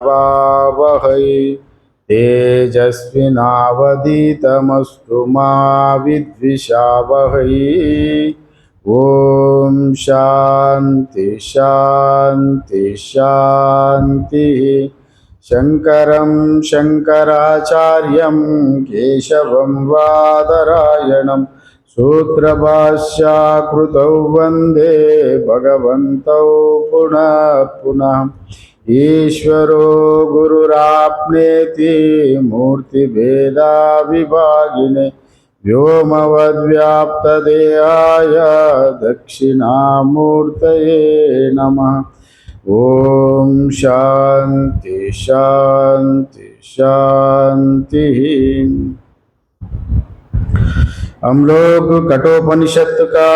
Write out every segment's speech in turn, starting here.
वावहै तेजस्विनावधीतमस्तु मा विद्विषावहै। ओम शांति शांति शांति। शंकरं शंकराचार्यं केशवं बादरायणं सूत्रभाष्यकृतौ वन्दे भगवन्तौ पुनः पुनः। ईश्वरो गुरुराप्नेति मूर्तिभेदा विभागिने व्योमवद्व्याप्तदेहाय दक्षिणामूर्तये नमः। ओम शांति शांति शांति। हम लोग कठोपनिषद का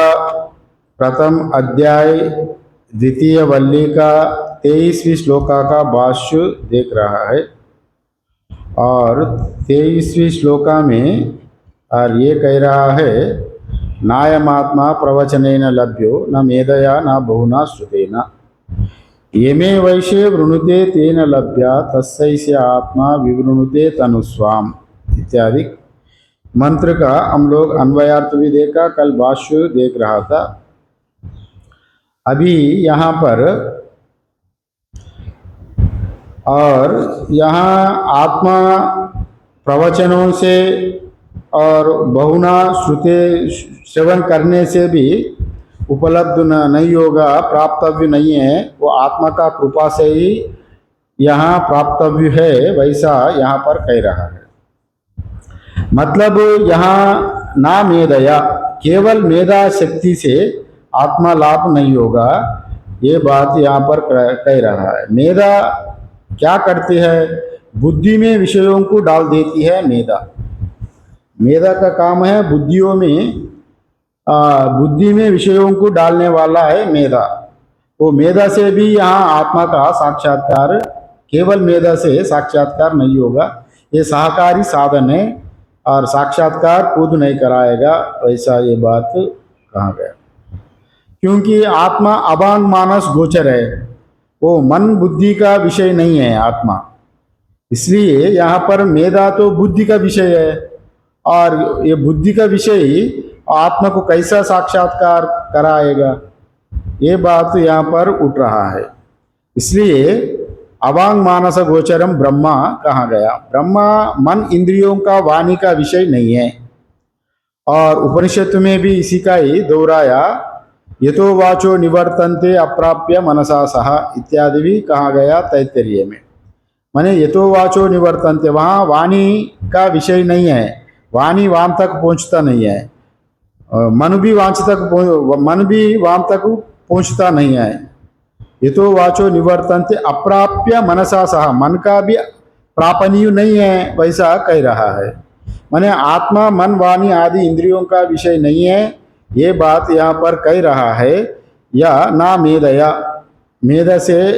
प्रथम अध्याय द्वितीय वल्ली का 23वीं श्लोका का भाष्य देख रहा है। और 23वीं श्लोका में और ये कह रहा है, नायमात्मा प्रवचनेन लभ्यो न मेधया न बहुना श्रुतेन येमे वैशे वृणुते तेन लभ्या तस्सैष आत्मा विवृणुते तनुस्वाम इत्यादि मंत्र का हम लोग अन्वयार्थ भी देखा, कल भाष्य देख रहा था। अभी यहाँ पर और यहाँ आत्मा प्रवचनों से और बहुना श्रुते श्रवण करने से भी उपलब्ध नहीं होगा, प्राप्तव्य नहीं है। वो आत्मा का कृपा से ही यहाँ प्राप्तव्य है, वैसा यहाँ पर कह रहा है। मतलब यहाँ ना मेधया, केवल मेधा शक्ति से आत्मा लाभ नहीं होगा, ये बात यहाँ पर कह रहा है। मेधा क्या करती है? बुद्धि में विषयों को डाल देती है मेधा। मेधा का काम है बुद्धियों में बुद्धि में विषयों को डालने वाला है मेधा। वो मेधा से भी यहाँ आत्मा का साक्षात्कार, केवल मेधा से साक्षात्कार नहीं होगा, ये सहकारी साधन है और साक्षात्कार खुद नहीं कराएगा, वैसा ये बात कहा गया। क्योंकि आत्मा अभांग मानस गोचर है, वो मन बुद्धि का विषय नहीं है आत्मा। इसलिए यहाँ पर मेधा तो बुद्धि का विषय है, और ये बुद्धि का विषय आत्मा को कैसा साक्षात्कार कराएगा, ये बात यहाँ पर उठ रहा है। इसलिए अवांग मानस गोचरम ब्रह्मा कहा गया। ब्रह्मा मन इंद्रियों का वाणी का विषय नहीं है। और उपनिषद में भी इसी का ही दोहराया, यतो वाचो निवर्तन्ते अप्राप्य मनसा सह इत्यादि भी कहा गया तैत्तरीय में। माने यतो वाचो निवर्तन्ते, वहाँ वाणी का विषय नहीं है, वाणी वाम तक पहुँचता नहीं है, मन भी वाच तक पहुँचता नहीं है। यतो वाचो निवर्तन्ते अप्राप्य मनसा सह, मन का भी प्रापणीय नहीं है, वैसा कह रहा है। माने आत्मा मन वाणी आदि इंद्रियों का विषय नहीं है, ये बात यहाँ पर कह रहा है। या ना मेधया, मेध से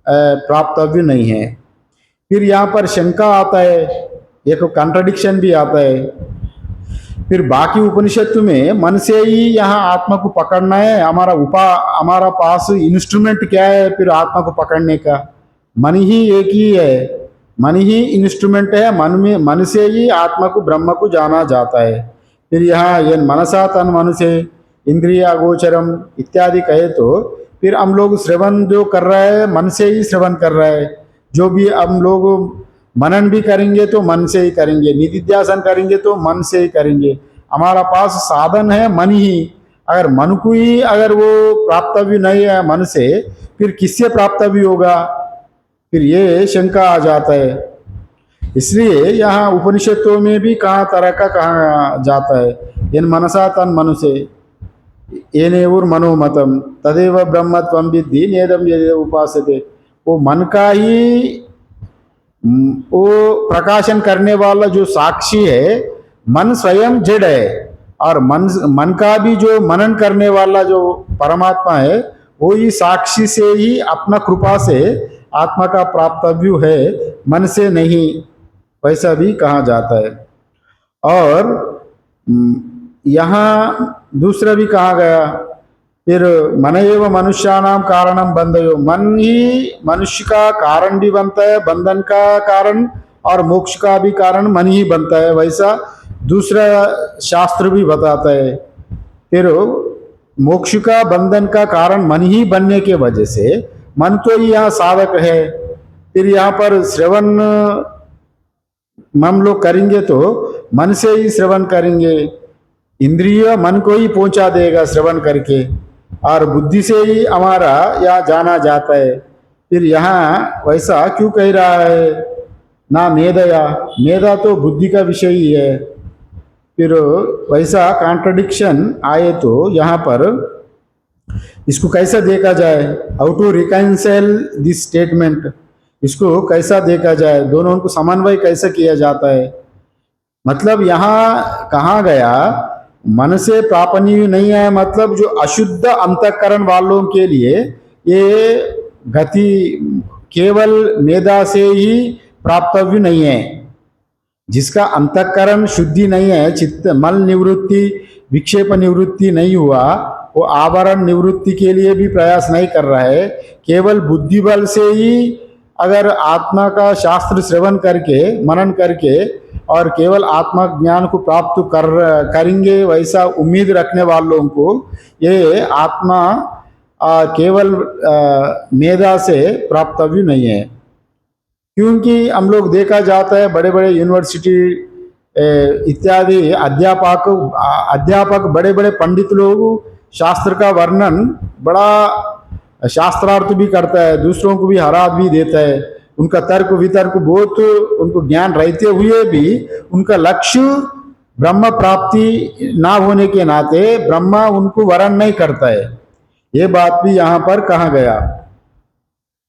प्राप्तव्य नहीं है। फिर यहाँ पर शंका आता है, एक कॉन्ट्रडिक्शन भी आता है। फिर बाकी उपनिषद में मन से ही यहाँ आत्मा को पकड़ना है, हमारा पास इंस्ट्रूमेंट क्या है फिर आत्मा को पकड़ने का? मन ही एक ही है, मन ही इंस्ट्रूमेंट है, मन से ही आत्मा को ब्रह्म को जाना जाता है। फिर यहाँ ये मनसा तन मन से इंद्रिया गोचरम इत्यादि कहे तो फिर हम लोग श्रवण जो कर रहे हैं मन से ही श्रवण कर रहे हैं। जो भी हम लोग मनन भी करेंगे तो मन से ही करेंगे, निधिध्यासन करेंगे तो मन से ही करेंगे। हमारा पास साधन है मन ही, अगर मन को ही अगर वो प्राप्तव्य नहीं है मन से, फिर किससे प्राप्तव्य होगा? फिर ये शंका आ जाता है। इसलिए यहाँ उपनिषदों में भी तरह का कहा जाता है, इन मनसा तन मनु से येनेवर मनोमतम तदेव ब्रह्मत्वं विद्धि नेदम यदि उपासते। वो मन का ही वो प्रकाशन करने वाला जो साक्षी है, मन स्वयं जड़ है, और मन का भी जो मनन करने वाला जो परमात्मा है, वो ही साक्षी से ही अपना कृपा से आत्मा का प्राप्तव्य है, मन से नहीं, वैसा भी कहा जाता है। और यहाँ दूसरा भी कहा गया, फिर मन एव मनुष्याणाम कारणम बंधयो, मन ही मनुष्य का कारण भी बनता है, बंधन का कारण, और मोक्ष का भी कारण मन ही बनता है, वैसा दूसरा शास्त्र भी बताता है। फिर मोक्ष का बंधन का कारण मन ही बनने के वजह से मन तो ही यहाँ साधक है। फिर यहाँ पर श्रवण हम लोग करेंगे तो मन से ही श्रवण करेंगे, इंद्रिय मन को ही पहुंचा देगा श्रवण करके, और बुद्धि से ही हमारा यहाँ जाना जाता है। फिर यहाँ वैसा क्यों कह रहा है, ना मेधया, मेधा तो बुद्धि का विषय ही है। फिर वैसा कॉन्ट्रडिक्शन आए तो यहाँ पर इसको कैसा देखा जाए, how to reconcile this statement, इसको कैसा देखा जाए, दोनों को समन्वय कैसे किया जाता है। मतलब यहाँ कहा गया मन से प्रापणीय नहीं है, मतलब जो अशुद्ध अंतःकरण वालों के लिए ये गति केवल मेधा से ही प्राप्तव्य नहीं है। जिसका अंतःकरण शुद्धि नहीं है, चित्त मल निवृत्ति विक्षेप निवृत्ति नहीं हुआ, वो आवरण निवृत्ति के लिए भी प्रयास नहीं कर रहा है, केवल बुद्धि बल से ही अगर आत्मा का शास्त्र श्रवण करके मनन करके और केवल आत्मा ज्ञान को प्राप्त करेंगे, वैसा उम्मीद रखने वालों को ये आत्मा केवल मेधा से प्राप्तव्य नहीं है। क्योंकि हम लोग देखा जाता है बड़े बड़े यूनिवर्सिटी इत्यादि अध्यापक बड़े बड़े पंडित लोग शास्त्र का वर्णन बड़ा शास्त्रार्थ भी करता है, दूसरों को भी हरा भी देता है, उनका तर्क वितर्क बहुत उनको ज्ञान रहते हुए भी उनका लक्ष्य ब्रह्म प्राप्ति ना होने के नाते ब्रह्मा उनको वरण नहीं करता है। ये बात भी यहाँ पर कहा गया।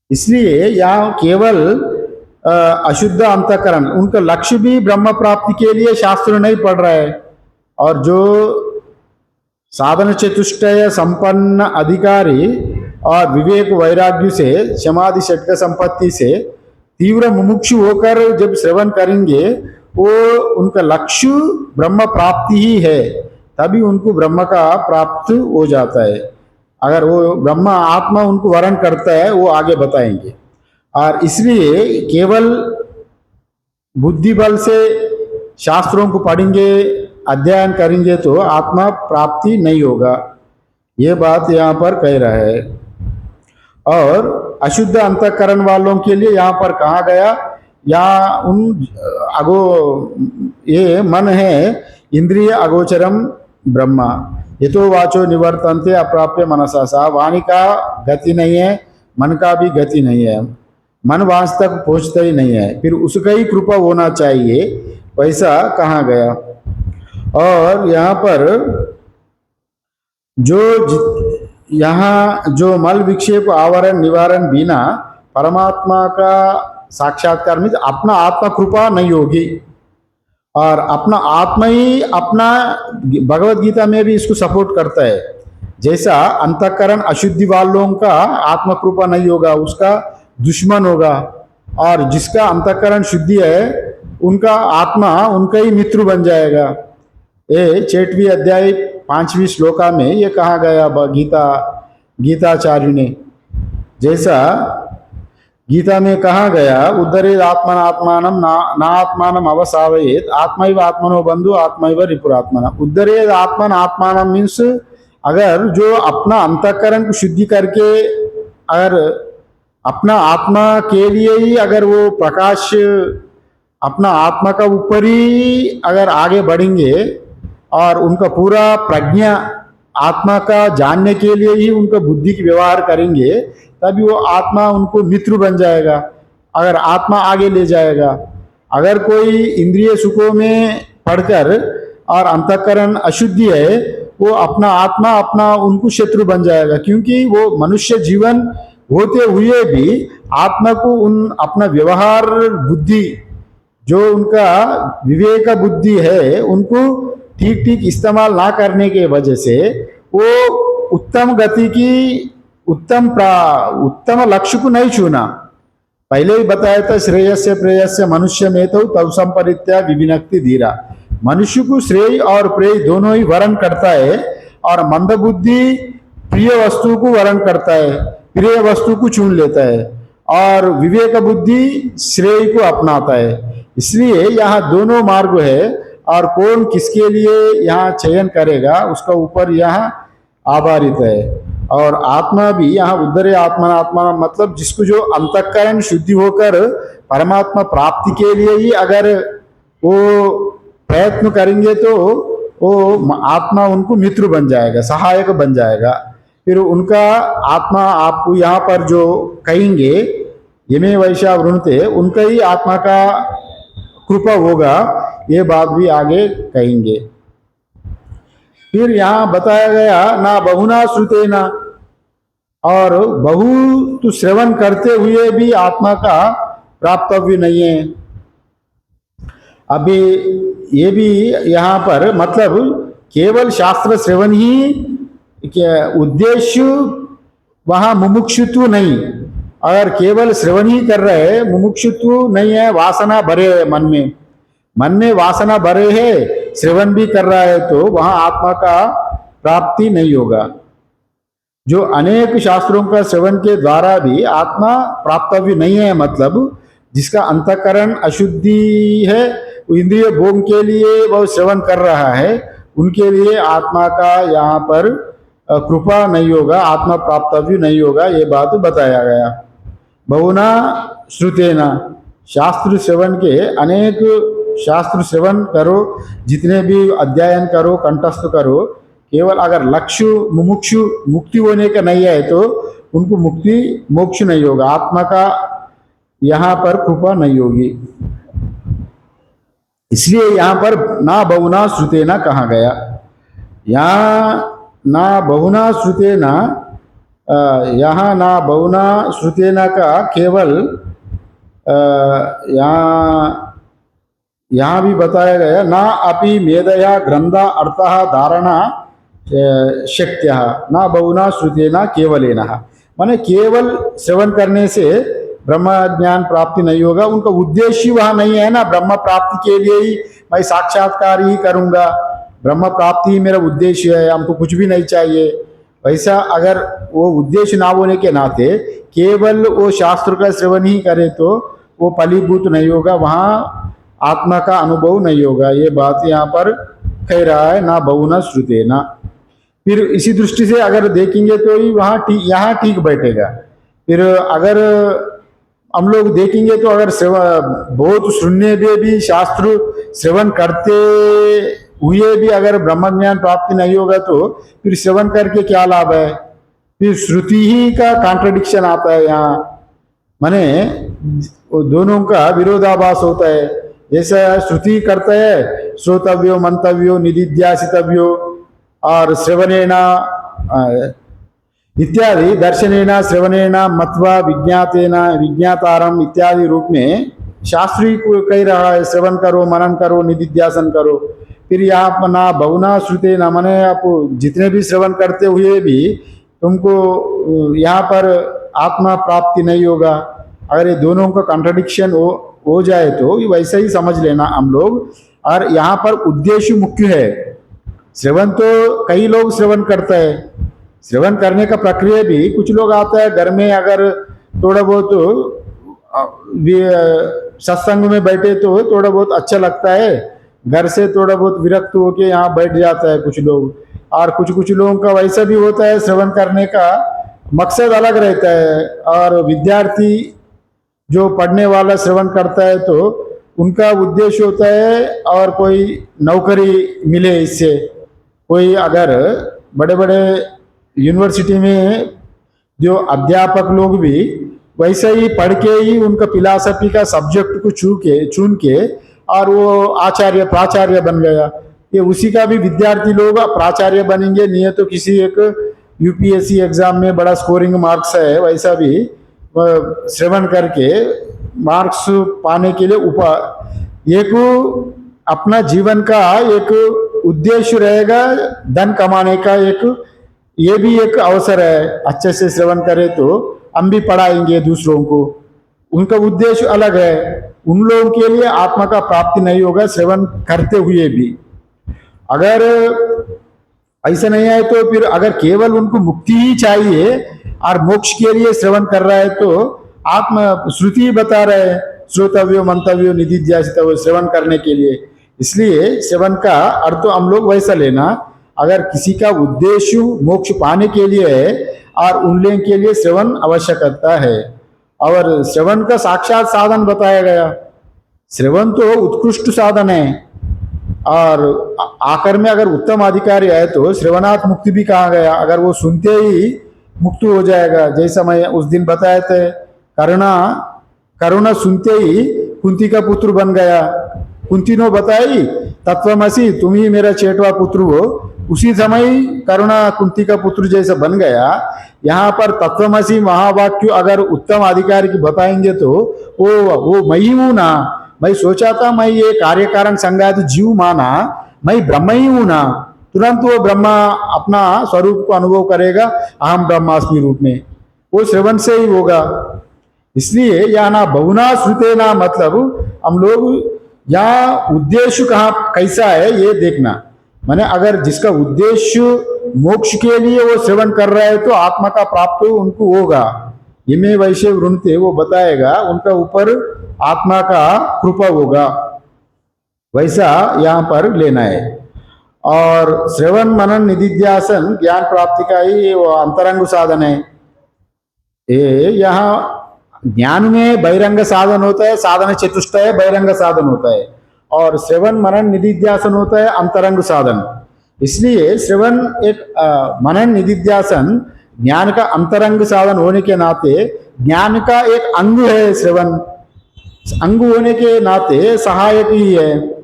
इसलिए यहाँ केवल अशुद्ध अंतःकरण, उनका लक्ष्य भी ब्रह्म प्राप्ति के लिए शास्त्र नहीं पढ़ रहा है, और जो साधन चतुष्टय संपन्न अधिकारी और विवेक वैराग्य से समाधि षटक संपत्ति से तीव्र मुमुक्षु होकर जब श्रवण करेंगे, वो उनका लक्ष्य ब्रह्म प्राप्ति ही है, तभी उनको ब्रह्म का प्राप्त हो जाता है। अगर वो ब्रह्म आत्मा उनको वरण करता है, वो आगे बताएंगे। और इसलिए केवल बुद्धि बल से शास्त्रों को पढ़ेंगे अध्ययन करेंगे तो आत्मा प्राप्ति नहीं होगा, ये बात यहाँ पर कह रहा है। और अशुद्ध अंतःकरण वालों के लिए यहाँ पर कहा गया, या उन ये मन है इंद्रिय अगोचरम ब्रह्मा, ये तो वाचो निवर्तन्ते अप्राप्य मनसा सा, वाणी का गति नहीं है, मन का भी गति नहीं है, मन वांस तक पहुंचता ही नहीं है, फिर उसका ही कृपा होना चाहिए, वैसा कहा गया। और यहाँ पर यहाँ जो मल विक्षेप आवरण निवारण बिना परमात्मा का साक्षात्कार में अपना आत्मा कृपा नहीं होगी, और अपना आत्मा ही अपना भगवत गीता में भी इसको सपोर्ट करता है। जैसा अंतःकरण अशुद्धि वालों का आत्मा कृपा नहीं होगा, उसका दुश्मन होगा, और जिसका अंतःकरण शुद्धि है उनका आत्मा उनका ही मित्र बन जाएगा। ये 6वें अध्याय 5वीं श्लोका में ये कहा गया गीताचार्य ने, जैसा गीता में कहा गया, उद्धरेद आत्मन आत्मानम ना आत्मानम अवसावयेत आत्मैव आत्मनो बंधु आत्मैव रिपुरात्मना। उद्धरेद आत्मन आत्मानम मीन्स अगर जो अपना अंतःकरण को शुद्धि करके अगर अपना आत्मा के लिए ही अगर वो प्रकाश अपना आत्मा का ऊपर ही अगर आगे बढ़ेंगे और उनका पूरा प्रज्ञा आत्मा का जानने के लिए ही उनका बुद्धि की व्यवहार करेंगे, तभी वो आत्मा उनको मित्र बन जाएगा, अगर आत्मा आगे ले जाएगा। अगर कोई इंद्रिय सुखों में पढ़कर और अंतःकरण अशुद्धि है, वो अपना आत्मा अपना उनको शत्रु बन जाएगा, क्योंकि वो मनुष्य जीवन होते हुए भी आत्मा को उन अपना व्यवहार बुद्धि जो उनका विवेक बुद्धि है उनको ठीक ठीक इस्तेमाल ना करने के वजह से वो उत्तम गति की उत्तम लक्ष्य को नहीं छूना। पहले ही बताया था, श्रेयस्य प्रेयस्य मनुष्य में तो तव संपरित्या विविनक्ति धीरा। मनुष्य को श्रेय और प्रेय दोनों ही वरण करता है, और मंदबुद्धि प्रिय वस्तु को वर्ण करता है, प्रिय वस्तु को चुन लेता है और विवेक बुद्धि श्रेय को अपनाता है। इसलिए यहाँ दोनों मार्ग है और कौन किसके लिए यहाँ चयन करेगा उसका ऊपर यहाँ आधारित है। और आत्मा भी यहाँ उद्धरे आत्मा आत्मा मतलब जिसको जो अंतःकरण शुद्धि होकर परमात्मा प्राप्ति के लिए ही अगर वो प्रयत्न करेंगे तो वो आत्मा उनको मित्र बन जाएगा, सहायक बन जाएगा। फिर उनका आत्मा आपको यहाँ पर जो कहेंगे यमे वैशा वृणते, उनका ही आत्मा का कृपा होगा, ये बात भी आगे कहेंगे। फिर यहाँ बताया गया ना बहुना श्रुतेना, और बहु तो श्रवण करते हुए भी आत्मा का प्राप्तव्य नहीं है। अभी ये भी यहाँ पर मतलब केवल शास्त्र श्रवण ही उद्देश्य, वहाँ मुमुक्षुत्व नहीं। अगर केवल श्रवण ही कर रहे हैं, मुमुक्षुत्व नहीं है, वासना भरे है मन में वासना भरे है, श्रवण भी कर रहा है, तो वहाँ आत्मा का प्राप्ति नहीं होगा। जो अनेक शास्त्रों का श्रवण के द्वारा भी आत्मा प्राप्तव्य नहीं है, मतलब जिसका अंतःकरण अशुद्धि है, इंद्रिय भोग के लिए वह श्रवण कर रहा है, उनके लिए आत्मा का यहाँ पर कृपा नहीं होगा, आत्मा प्राप्तव्य नहीं होगा, ये बात बताया गया। बहुना श्रुतेना, शास्त्र श्रवण के अनेक शास्त्र श्रवण करो, जितने भी अध्ययन करो, कंठस्थ करो, केवल अगर लक्ष्य मुमुक्षु मुक्ति होने का नहीं है तो उनको मुक्ति मोक्ष नहीं होगा, आत्मा का यहाँ पर कृपा नहीं होगी। इसलिए यहाँ पर ना बहुना श्रुतेना कहा गया। यहाँ ना बहुना श्रुतेना, यहाँ ना बहुना श्रुतेना का केवल यहाँ भी बताया गया ना अपि मेधया ग्रंथा अर्थः धारणा शक्य ना बहुना श्रुतेना केवलेन, माने केवल श्रवण करने से ब्रह्म ज्ञान प्राप्ति नहीं होगा। उनका उद्देश्य वहाँ नहीं है ना, ब्रह्म प्राप्ति के लिए ही मैं साक्षात्कार ही करूँगा, ब्रह्म प्राप्ति ही मेरा उद्देश्य है, हमको कुछ भी नहीं चाहिए। वैसा अगर वो उद्देश्य ना होने के नाते केवल वो शास्त्र का श्रवण ही करे तो वो फलीभूत नहीं होगा, वहाँ आत्मा का अनुभव नहीं होगा। ये बात यहाँ पर कह रहा है ना बहुना श्रुतेना। फिर इसी दृष्टि से अगर देखेंगे तो ही वहाँ यहाँ ठीक बैठेगा। फिर अगर हम लोग देखेंगे तो अगर बहुत सुनने में भी शास्त्र श्रवण करते हुए भी अगर ब्रह्म ज्ञान प्राप्ति नहीं होगा तो फिर श्रवण करके क्या लाभ है। फिर श्रुति ही का कॉन्ट्रडिक्शन आता है यहाँ, माने दोनों का विरोधाभास होता है। जैसा श्रुति करता है श्रोतव्यो मंतव्यो निदिध्यासितव्यो और श्रवणेना इत्यादि, दर्शनेना श्रवणेना मत्वा विज्ञातेना विज्ञातारम इत्यादि रूप में शास्त्री को कह रहा है श्रवण करो, मनन करो, निदिध्यासन करो। फिर यहाँ पर ना बहुना श्रुतेना, माने आप जितने भी श्रवण करते हुए भी तुमको यहाँ पर आत्मा प्राप्ति नहीं होगा। अगर ये दोनों का कॉन्ट्रडिक्शन हो जाए तो वैसे ही समझ लेना हम लोग। और यहाँ पर उद्देश्य मुख्य है। श्रवण तो कई लोग श्रवण करते हैं, श्रवण करने का प्रक्रिया भी कुछ लोग आता है घर में, अगर थोड़ा बहुत सत्संग में बैठे तो थोड़ा बहुत अच्छा लगता है, घर से थोड़ा बहुत विरक्त होके यहाँ बैठ जाता है कुछ लोग। और कुछ लोगों का वैसा भी होता है, श्रवण करने का मकसद अलग रहता है। और विद्यार्थी जो पढ़ने वाला श्रवण करता है तो उनका उद्देश्य होता है और कोई नौकरी मिले इससे। कोई अगर बड़े बड़े यूनिवर्सिटी में जो अध्यापक लोग भी वैसे ही पढ़ के ही उनका फिलॉसफी का सब्जेक्ट को चुन के और वो आचार्य प्राचार्य बन गया। ये उसी का भी विद्यार्थी लोग प्राचार्य बनेंगे, नहीं तो किसी एक यूपीएससी एग्जाम में बड़ा स्कोरिंग मार्क्स है, वैसा भी श्रवण करके मार्क्स पाने के लिए एक अपना जीवन का एक उद्देश्य रहेगा, धन कमाने का एक ये भी एक अवसर है। अच्छे से श्रवण करें तो हम भी पढ़ाएंगे दूसरों को, उनका उद्देश्य अलग है। उन लोगों के लिए आत्मा का प्राप्ति नहीं होगा श्रवण करते हुए भी। अगर ऐसा नहीं है तो फिर अगर केवल उनको मुक्ति ही चाहिए और मोक्ष के लिए श्रवण कर रहा है तो आत्म श्रुति बता रहे हैं श्रोतव्यो मंतव्यो निधिध्यासितव्यो श्रवण करने के लिए। इसलिए श्रवण का अर्थ तो हम लोग वैसा लेना, अगर किसी का उद्देश्य मोक्ष पाने के लिए है और उनके के लिए श्रवण आवश्यकता है। और श्रवण का साक्षात साधन बताया गया, श्रवण तो उत्कृष्ट साधन है। और आकर में अगर उत्तम अधिकारी आए तो श्रवणात् मुक्ति भी कहा गया, अगर वो सुनते ही मुक्त हो जाएगा। जैसा मैं उस दिन बताए थे, करुणा सुनते ही कुंती का पुत्र बन गया। कुंती ने बताई तत्वमसि तुम ही मेरा चेटवा पुत्र हो, उसी समय करुणा कुंती का पुत्र जैसा बन गया। यहाँ पर तत्वमसि महावाक्य अगर उत्तम अधिकारी की बताएंगे तो वो मैं ही हूं ना, मैं सोचा था मैं ये कार्य कारण संघात जीव माना, मैं ब्रह्म ही हूं ना, तुरंत वो ब्रह्मा अपना स्वरूप को अनुभव करेगा अहम ब्रह्मास्मि रूप में, वो श्रवण से ही होगा। इसलिए यहाँ ना बहुना श्रुते ना मतलब हम लोग यहाँ उद्देश्य कहाँ कैसा है ये देखना। माने अगर जिसका उद्देश्य मोक्ष के लिए वो श्रवण कर रहा है तो आत्मा का प्राप्त उनको होगा। ये में वैसे वृणते वो बताएगा उनका ऊपर आत्मा का कृपा होगा, वैसा यहाँ पर लेना है। और श्रवण मनन निधिध्यासन ज्ञान प्राप्ति का ही वो अंतरंग साधन है। ये यहाँ ज्ञान में बहिरंग साधन होता है, साधन चतुष्टय बहिरंग साधन होता है, और श्रवण मनन निधिध्यासन होता है अंतरंग साधन। इसलिए श्रवण एक मनन निधिध्यासन ज्ञान का अंतरंग साधन होने के नाते ज्ञान का एक अंग है। श्रवण अंग होने के नाते सहायक ही है,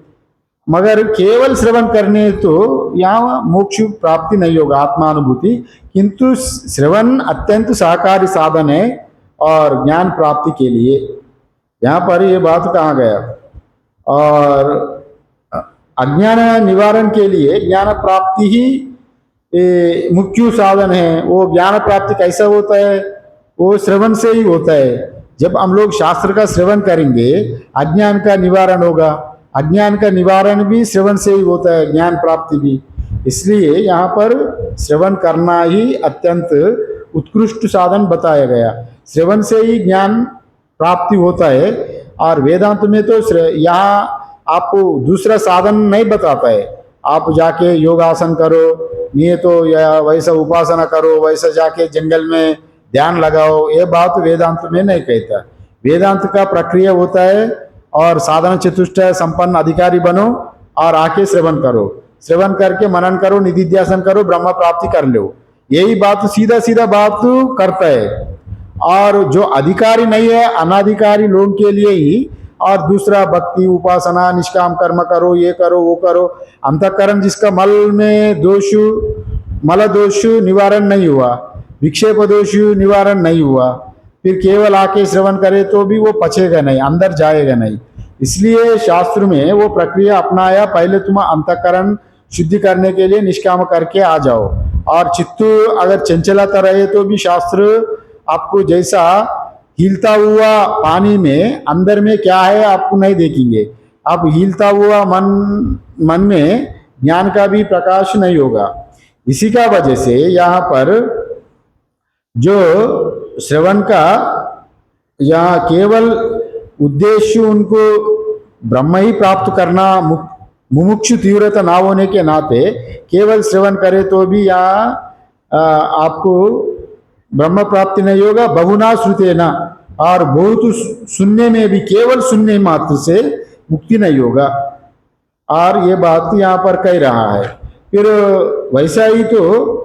मगर केवल श्रवण करने तो यहाँ मोक्ष प्राप्ति नहीं होगा, आत्मानुभूति। किंतु श्रवण अत्यंत सहकारी साधन है और ज्ञान प्राप्ति के लिए। यहाँ पर ये बात कहा गया। और अज्ञान निवारण के लिए ज्ञान प्राप्ति ही मुख्य साधन है। वो ज्ञान प्राप्ति कैसा होता है, वो श्रवण से ही होता है। जब हम लोग शास्त्र का श्रवण करेंगे अज्ञान का निवारण होगा, अज्ञान का निवारण भी श्रवण से ही होता है, ज्ञान प्राप्ति भी। इसलिए यहाँ पर श्रवण करना ही अत्यंत उत्कृष्ट साधन बताया गया। श्रवण से ही ज्ञान प्राप्ति होता है। और वेदांत में तो यहाँ आपको दूसरा साधन नहीं बताता है, आप जाके योगासन करो, नहीं तो या वैसा उपासना करो, वैसा जाके जंगल में ध्यान लगाओ, ये बात वेदांत में नहीं कहता। वेदांत का प्रक्रिया होता है और साधन चतुष्टय संपन्न अधिकारी बनो और आके श्रवण करो, श्रवण करके मनन करो, निधिध्यासन करो, ब्रह्म प्राप्ति कर लो। यही बात सीधा सीधा बात करता है। और जो अधिकारी नहीं है अनाधिकारी लोगों के लिए ही, और दूसरा भक्ति उपासना निष्काम कर्म करो, ये करो वो करो। अंतःकरण जिसका मल में दोष मल दोष निवारण नहीं हुआ, विक्षेप दोष निवारण नहीं हुआ, फिर केवल आके श्रवण करे तो भी वो पचेगा नहीं, अंदर जाएगा नहीं। इसलिए शास्त्र में वो प्रक्रिया अपनाया, पहले तुम अंतःकरण शुद्धि करने के लिए निष्काम करके आ जाओ। और चित्त अगर चंचलता रहे तो भी शास्त्र आपको जैसा हिलता हुआ पानी में अंदर में क्या है आपको नहीं देखेंगे, आप हिलता हुआ मन में ज्ञान का भी प्रकाश नहीं होगा। इसी का वजह से यहाँ पर जो श्रवण का यहाँ केवल उद्देश्य उनको ब्रह्म ही प्राप्त करना, मुमुक्षु तीव्रता ना होने के नाते केवल श्रवण करे तो भी यहाँ आपको ब्रह्म प्राप्ति नहीं होगा। बहुना श्रुतेना, और बहुत सुनने में भी केवल सुनने मात्र से मुक्ति नहीं होगा। और ये बात यहाँ पर कह रहा है। फिर वैसा ही तो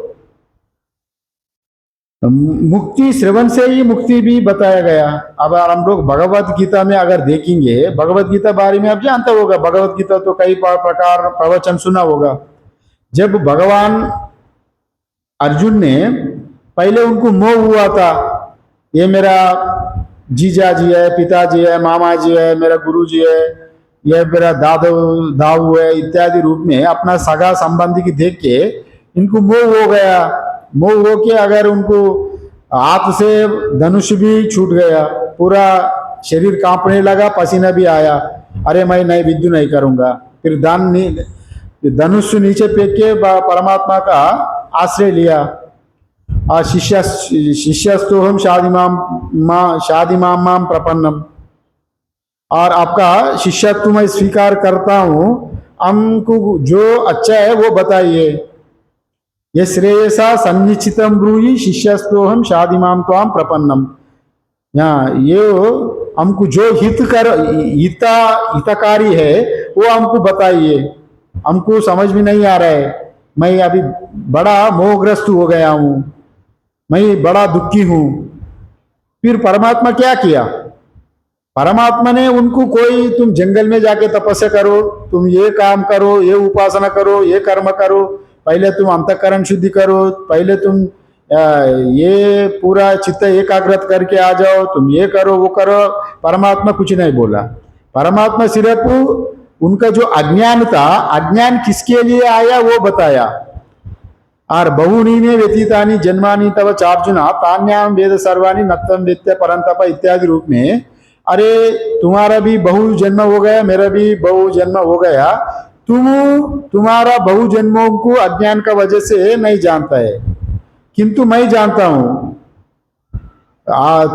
मुक्ति श्रवण से ही मुक्ति भी बताया गया। अब हम लोग भगवत गीता में अगर देखेंगे, भगवत गीता बारे में आप जानता होगा, भगवत गीता तो कई प्रकार प्रवचन सुना होगा। जब भगवान अर्जुन ने पहले उनको मोह हुआ था, ये मेरा जीजा जी है, पिताजी है, मामा जी है, मेरा गुरु जी है, यह मेरा दाऊ है इत्यादि रूप में अपना सगा संबंधी की देख के इनको मोह हो गया। मोह हो के अगर उनको हाथ से धनुष भी छूट गया, पूरा शरीर कांपने लगा, पसीना भी आया, अरे मैं नहीं विद्यु नहीं करूंगा, फिर दान नहीं धनुष नीचे फेंक के परमात्मा का आश्रय लिया। और शिष्यस्तु हम शादी माम प्रपन्नम, और आपका शिष्यत्व मैं स्वीकार करता हूँ, हमको जो अच्छा है वो बताइए। ये श्रेयसा सन्निश्चितम ब्रूहि शिष्यस्तोहम शादिमाम त्वाम प्रपन्नम। यहाँ ये हमको जो हितकारी है वो हमको बताइए, हमको समझ में नहीं आ रहा है। मैं अभी बड़ा मोहग्रस्त हो गया हूँ, मैं बड़ा दुखी हूँ। फिर परमात्मा क्या किया? परमात्मा ने उनको कोई तुम जंगल में जाके तपस्या करो, तुम ये काम करो, ये उपासना करो, ये कर्म करो, पहले तुम अंतःकरण शुद्धि करो, पहले तुम ये पूरा चित्त एकाग्रत करके आ जाओ, तुम ये करो वो करो। परमात्मा कुछ नहीं बोला। परमात्मा सिर्फ उनका जो अज्ञान था, अज्ञान किसके लिए आया वो बताया। और बहुनी में व्यतीतानी जन्मानी तव चार्जुना तान्याम वेद सर्वानी नत्वम वेत्य परंतप इत्यादि रूप में, अरे तुम्हारा भी बहु जन्म हो गया, मेरा भी बहु जन्म हो गया, तुम्हारा बहु जन्मों को अज्ञान का वजह से नहीं जानता है, किंतु मैं जानता हूं।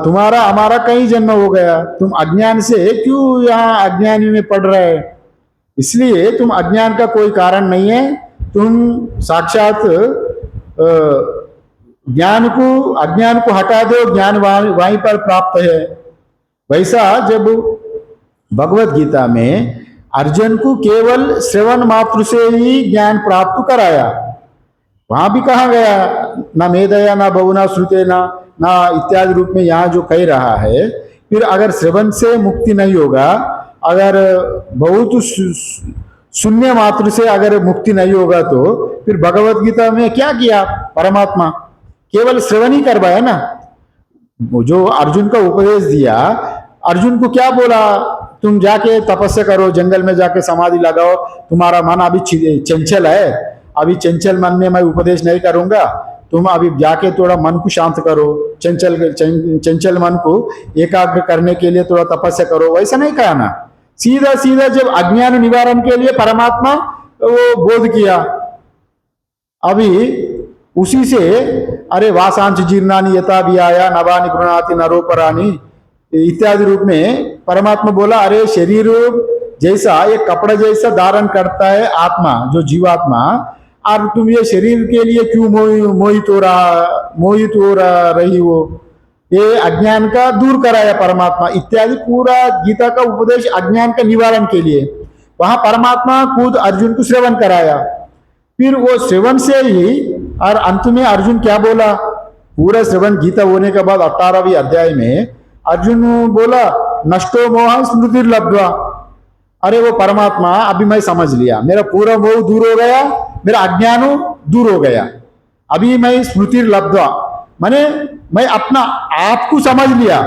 तुम्हारा हमारा कई जन्म हो गया, तुम अज्ञान से क्यों यहाँ अज्ञानी में पड़ रहे हैं? इसलिए तुम अज्ञान का कोई कारण नहीं है, तुम साक्षात ज्ञान को, अज्ञान को हटा दो, ज्ञान वहीं पर प्राप्त है। वैसा जब भगवत गीता में अर्जुन को केवल श्रवण मात्र से ही ज्ञान प्राप्त कराया, वहां भी कहा गया ना मेधया ना बहुना श्रुते ना इत्यादि रूप में यहाँ जो कह रहा है। फिर अगर श्रवण से मुक्ति नहीं होगा, अगर बहुत शून्य मात्र से अगर मुक्ति नहीं होगा, तो फिर भगवत गीता में क्या किया परमात्मा? केवल श्रवण ही करवाया ना। जो अर्जुन का उपदेश दिया, अर्जुन को क्या बोला? तुम जाके तपस्या करो, जंगल में जाके समाधि लगाओ, तुम्हारा मन अभी चंचल है, अभी चंचल मन में मैं उपदेश नहीं करूंगा, तुम अभी जाके थोड़ा मन को शांत करो, चंचल मन को एकाग्र करने के लिए थोड़ा तपस्या करो। वैसा नहीं कहा ना, सीधा सीधा जब अज्ञान निवारण के लिए परमात्मा वो बोध किया। अभी उसी से अरे वासांश जीर्णानि यथा भी आया नवानि गृणाति नरोपरानि इत्यादि रूप में परमात्मा बोला, अरे शरीर जैसा एक कपड़ा जैसा धारण करता है आत्मा, जो जीवात्मा, और तुम ये शरीर के लिए क्यों मोहित हो रही हो? ये अज्ञान का दूर कराया परमात्मा। इत्यादि पूरा गीता का उपदेश अज्ञान का निवारण के लिए। वहां परमात्मा खुद अर्जुन को श्रवण कराया। फिर वो श्रवण से ही, और अंत में अर्जुन क्या बोला? पूरा श्रवण गीता होने के बाद 18वें अध्याय में अर्जुन बोला, नष्टो मोह स्मृति लब्ध्वा। अरे वो परमात्मा, अभी मैं समझ लिया, मेरा पूरा मोह दूर हो गया, मेरा अज्ञान दूर हो गया, अभी मैं स्मृति लब्ध्वा, माने मैं अपना आप को समझ लिया।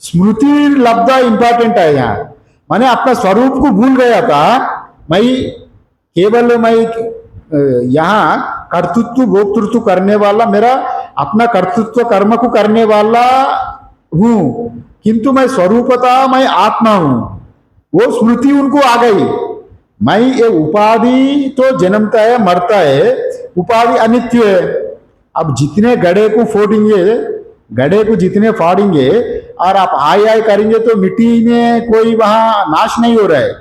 स्मृति लब्धा इंपॉर्टेंट है यहाँ, माने अपना स्वरूप को भूल गया था। मैं केवल मैं यहाँ कर्तृत्व भोक्तृत्व करने वाला, मेरा अपना कर्तृत्व कर्म को करने वाला हूं, किंतु मैं स्वरूपता मैं आत्मा हूं। वो स्मृति उनको आ गई। मैं ये उपाधि तो जन्मता है मरता है, उपाधि अनित्य है। अब जितने गड्ढे को फोड़ेंगे, गड्ढे को जितने फाड़ेंगे और आप हाय हाय करेंगे, तो मिट्टी में कोई वहां नाश नहीं हो रहा है,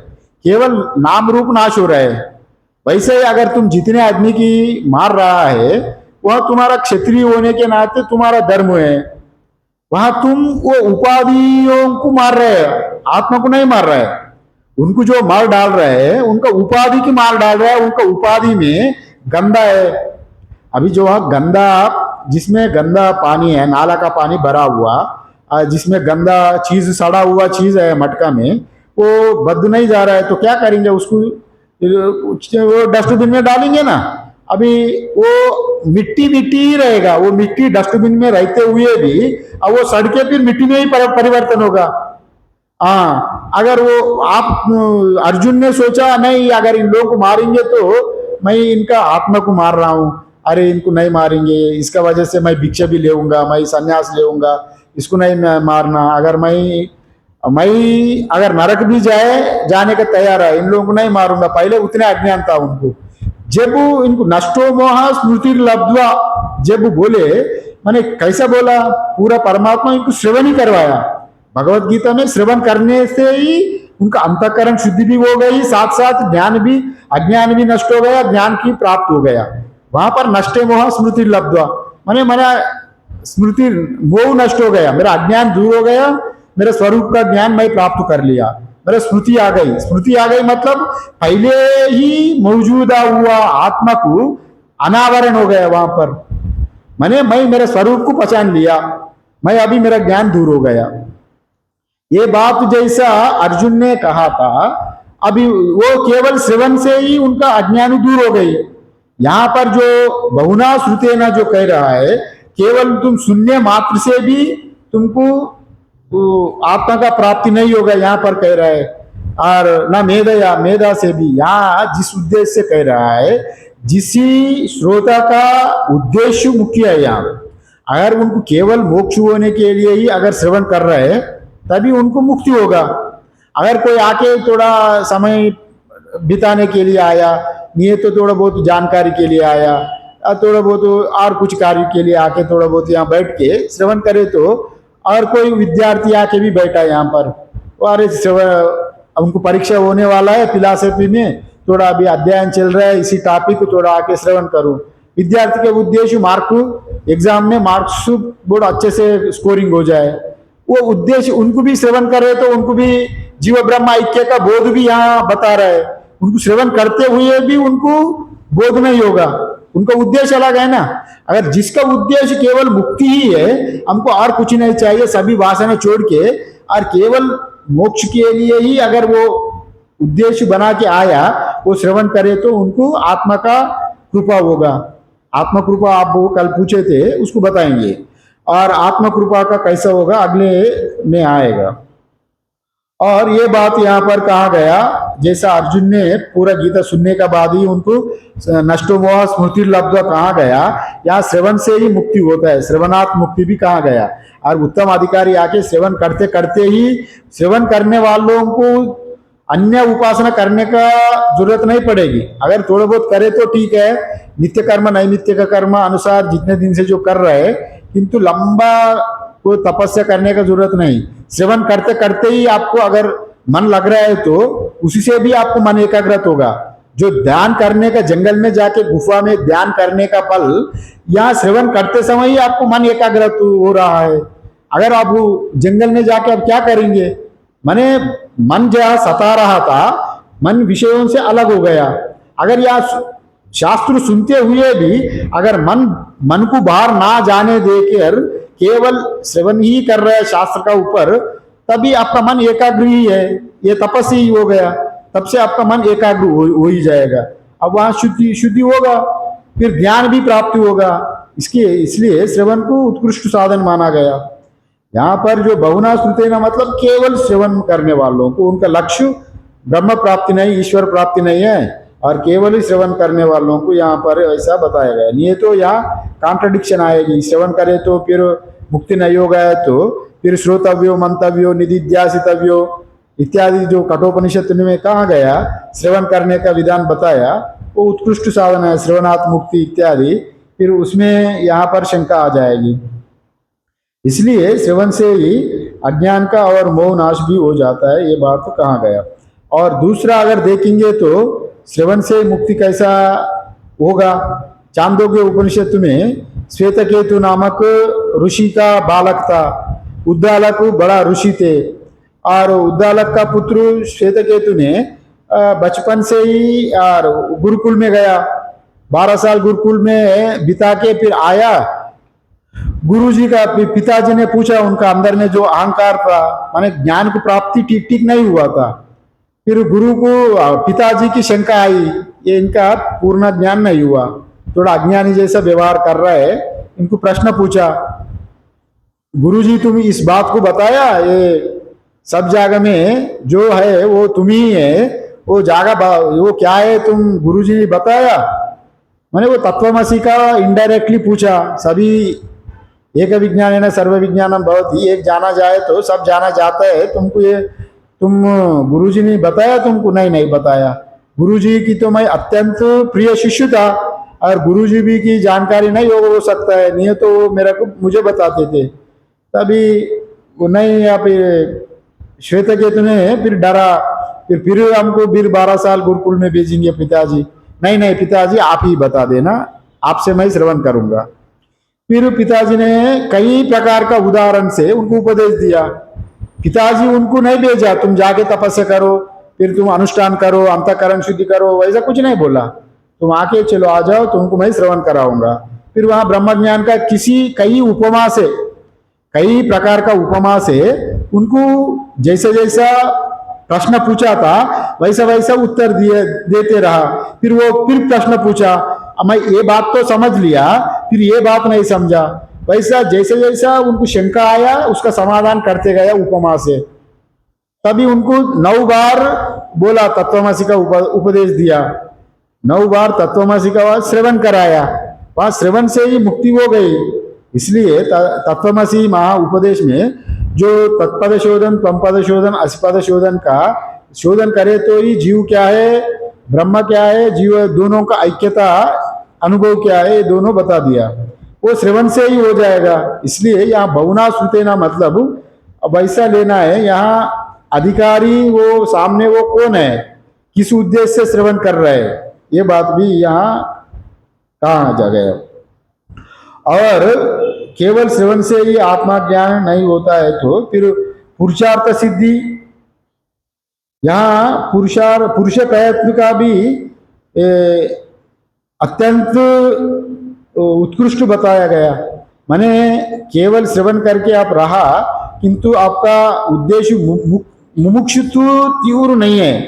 केवल नाम रूप नाश हो रहा है। वैसे ही अगर तुम जितने आदमी की मार रहा है, वह तुम्हारा क्षत्रिय होने के नाते तुम्हारा धर्म है। वहां तुम वो उपाधियों को मार रहे हैं, आत्मा को नहीं मार रहे हैं। उनको जो मार डाल रहे हैं, उनका उपाधि की मार डाल रहा है। उनका उपाधि में गंदा है। अभी जो गंदा, जिसमें गंदा पानी है, नाला का पानी भरा हुआ, जिसमें गंदा चीज, सड़ा हुआ चीज है मटका में, वो बद नहीं जा रहा है, तो क्या करेंगे? उसको वो डस्टबिन में डालेंगे ना। अभी वो मिट्टी ही रहेगा, वो मिट्टी डस्टबिन में रहते हुए भी अब वो सड़ के फिर मिट्टी में ही परिवर्तन होगा। हाँ, अगर वो आप अर्जुन ने सोचा नहीं, अगर इन लोगों को मारेंगे तो मैं इनका आत्मा को मार रहा हूं, अरे इनको नहीं मारेंगे, इसका वजह से मैं भिक्षा भी लेऊंगा, मैं संन्यास लेऊंगा, इसको नहीं मारना। अगर मैं अगर नरक भी जाने का तैयार है, इन लोगों को नहीं मारूंगा। पहले उतने अज्ञान था उनको, जब इनको नष्टो मोह स्मृति लब्ध्वा जब बोले, मैंने कैसा बोला, पूरा परमात्मा इनको श्रवण ही करवाया। भगवत गीता में श्रवण करने से ही उनका अंतःकरण शुद्धि भी हो गई, साथ साथ ज्ञान भी, अज्ञान भी नष्ट हो गया, ज्ञान की प्राप्त हो गया। वहां पर नष्टे मोह स्मृति लब्ध्वा माने मेरा स्मृति मोह नष्ट हो गया, मेरा अज्ञान दूर हो गया, मेरे स्वरूप का ज्ञान मैं प्राप्त कर लिया, मेरा स्मृति आ गई। स्मृति आ गई मतलब पहले ही मौजूदा हुआ आत्मा को अनावरण हो गया वहां पर, मैंने मैं मेरे स्वरूप को पहचान लिया, मैं अभी मेरा ज्ञान दूर हो गया। ये बात जैसा अर्जुन ने कहा था, अभी वो केवल श्रवण से ही उनका अज्ञान दूर हो गई। यहां पर जो बहुना श्रुतेना जो कह रहा है, केवल तुम सुनने मात्र से भी तुमको आत्मा का प्राप्ति नहीं होगा, यहाँ पर कह रहा है। और ना मेधा, मेधा से भी, यहाँ जिस उद्देश्य से कह रहा है, जिसी श्रोता का उद्देश्य मुख्य है यहाँ। अगर उनको केवल मोक्ष होने के लिए ही अगर श्रवण कर रहे हैं तभी उनको मुक्ति होगा। अगर कोई आके थोड़ा समय बिताने के लिए आया, नहीं तो थोड़ा बहुत जानकारी के लिए आया, थोड़ा बहुत और कुछ कार्य के लिए आके थोड़ा बहुत यहाँ बैठ के श्रवण करे, तो और कोई विद्यार्थी आके भी बैठा यहाँ पर, अरे उनको परीक्षा होने वाला है फिलॉसफी में, थोड़ा अभी अध्ययन चल रहा है इसी टॉपिक को, थोड़ा आके श्रवण करूं। विद्यार्थी के उद्देश्य मार्क, एग्जाम में मार्क्स बहुत अच्छे से स्कोरिंग हो जाए, वो उद्देश्य उनको भी श्रवण करे तो उनको भी जीव ब्रह्म ऐक्य का बोध भी यहाँ बता रहा है। उनको श्रवण करते हुए भी उनको बोध नहीं होगा, उनका उद्देश्य अलग है ना। अगर जिसका उद्देश्य केवल मुक्ति ही है, हमको और कुछ नहीं चाहिए, सभी वासना छोड़ के और केवल मोक्ष के लिए ही अगर वो उद्देश्य बना के आया, वो श्रवण करे तो उनको आत्मा का कृपा होगा। आत्मा कृपा आप वो कल पूछे थे, उसको बताएंगे, और आत्मा कृपा का कैसा होगा अगले में आएगा। और ये बात यहाँ पर कहा गया, जैसा अर्जुन ने पूरा गीता सुनने का बाद ही उनको नष्टो मोह स्मृति लब्ध्वा कहा गया, यहाँ श्रवण से ही मुक्ति होता है, श्रवणात् मुक्ति भी कहा गया। और उत्तम अधिकारी आके श्रवण करते करते ही, श्रवण करने वालों को अन्य उपासना करने का जरूरत नहीं पड़ेगी। अगर थोड़ा बहुत करे तो ठीक है, नित्य कर्म नैमित्य का कर्म अनुसार जितने दिन से जो कर रहे हैं, किंतु लंबा कोई तपस्या करने का जरूरत नहीं। श्रवण करते करते ही आपको अगर मन लग रहा है तो उसी से भी आपको मन एकाग्रत होगा। जो ध्यान करने का, जंगल में जाके गुफा में ध्यान करने का फल, यहाँ श्रवण करते समय ही आपको मन एकाग्रत हो रहा है। अगर आप जंगल में जाके आप क्या करेंगे, माने मन जहाँ सता रहा था, मन विषयों से अलग हो गया। अगर यहाँ शास्त्र सुनते हुए भी अगर मन को बाहर ना जाने देकर केवल श्रवण ही कर रहा है शास्त्र का ऊपर, तभी आपका मन एकाग्र ही है, ये तपस्या ही हो गया, तब से आपका मन एकाग्र हो ही जाएगा। अब वहां शुद्धि होगा, फिर ज्ञान भी प्राप्ति होगा। इसलिए श्रवण को उत्कृष्ट साधन माना गया। यहाँ पर जो बहुना श्रुतेना मतलब केवल श्रवण करने वालों को, उनका लक्ष्य ब्रह्म प्राप्ति नहीं, ईश्वर प्राप्ति नहीं है, और केवल ही श्रवण करने वालों को यहाँ पर ऐसा बताया गया। नहीं तो यहाँ कॉन्ट्रडिक्शन आएगी, श्रवण करे तो फिर मुक्ति नहीं होगा, तो फिर श्रोतव्यो मंतव्यो निधिध्यासितव्यो इत्यादि जो कठोपनिषद में कहा गया, श्रवण करने का विधान बताया, वो उत्कृष्ट साधन है, श्रवणात् मुक्ति इत्यादि, फिर उसमें यहाँ पर शंका आ जाएगी। इसलिए श्रवण से ही अज्ञान का और मोह नाश भी हो जाता है, ये बात तो कहा गया। और दूसरा अगर देखेंगे तो श्रवण से मुक्ति कैसा होगा, चांदोग्य उपनिषद में श्वेतकेतु नामक ऋषि का बालक था। उद्दालक बड़ा ऋषि थे, और उद्दालक का पुत्र श्वेतकेतु ने बचपन से ही और गुरुकुल में गया, 12 साल गुरुकुल में बिता के फिर आया। गुरुजी का पिताजी ने पूछा, उनका अंदर में जो अहंकार था, माने ज्ञान को प्राप्ति ठीक ठीक नहीं हुआ था। फिर गुरु को, पिताजी की शंका आई, ये इनका पूर्ण ज्ञान नहीं हुआ, थोड़ा अज्ञानी जैसा व्यवहार कर रहा है। इनको प्रश्न पूछा, गुरुजी तुम इस बात को बताया, ये सब जगह में जो है वो तुम ही है, वो जगह वो क्या है तुम गुरुजी ने बताया। मैंने वो तत्वमसी का इनडायरेक्टली पूछा। सभी एक विज्ञान है ना सर्व विज्ञानम भवति, एक जाना जाए तो सब जाना जाता है, तुमको ये तुम गुरुजी ने बताया तुमको? नहीं बताया। गुरुजी की तो मैं अत्यंत प्रिय शिष्य था, और गुरुजी भी की जानकारी नहीं हो सकता है, नहीं तो वो मेरा को मुझे बताते थे। तभी वो नहीं, आप श्वेत केतु ने फिर डरा, फिर हमको फिर 12 साल गुरुकुल में भेजेंगे पिताजी। नहीं नहीं पिताजी, आप ही बता देना, आपसे मैं श्रवण करूंगा। फिर पिताजी ने कई प्रकार का उदाहरण से उनको उपदेश दिया। पिताजी उनको नहीं भेजा तुम जाके तपस्या करो, फिर तुम अनुष्ठान करो, अंतःकरण शुद्धि करो, वैसा कुछ नहीं बोला। तुम आके चलो आ जाओ, तुमको मैं श्रवण कराऊंगा। फिर वहां ब्रह्म ज्ञान का कई उपमा से, कई प्रकार का उपमा से उनको जैसे जैसा प्रश्न पूछा था वैसा वैसा उत्तर दिए देते रहा। फिर वो फिर प्रश्न पूछा, अब मैं ये बात तो समझ लिया, फिर ये बात नहीं समझा, वैसा जैसे जैसा उनको शंका आया उसका समाधान करते गया उपमा से। तभी उनको 9 बार बोला, तत्वमसि का उपदेश दिया। 9 बार तत्वमसि का श्रवण कराया, वहां श्रवण से ही मुक्ति हो गई। इसलिए तत्वमसि महा उपदेश में जो तत्पद शोधन, तमपद शोधन, असिपद शोधन का शोधन करे तो ही जीव क्या है, ब्रह्म क्या है, जीव दोनों का ऐक्यता अनुभव क्या है, ये दोनों बता दिया। वो श्रवण से ही हो जाएगा। इसलिए यहाँ बहुना श्रुतेना मतलब अब ऐसा लेना है, यहाँ अधिकारी वो सामने वो कौन है, किस उद्देश्य से श्रवण कर रहे हैं, ये बात भी यहाँ कहा जा गया। और केवल श्रवण से ही आत्मा ज्ञान नहीं होता है, तो फिर पुरुषार्थ सिद्धि, यहाँ पुरुष प्रयत्न का भी अत्यंत उत्कृष्ट बताया गया। माने केवल श्रवण करके आप रहा, किंतु आपका उद्देश्य मुमुक्षुत्व तीव्र नहीं है।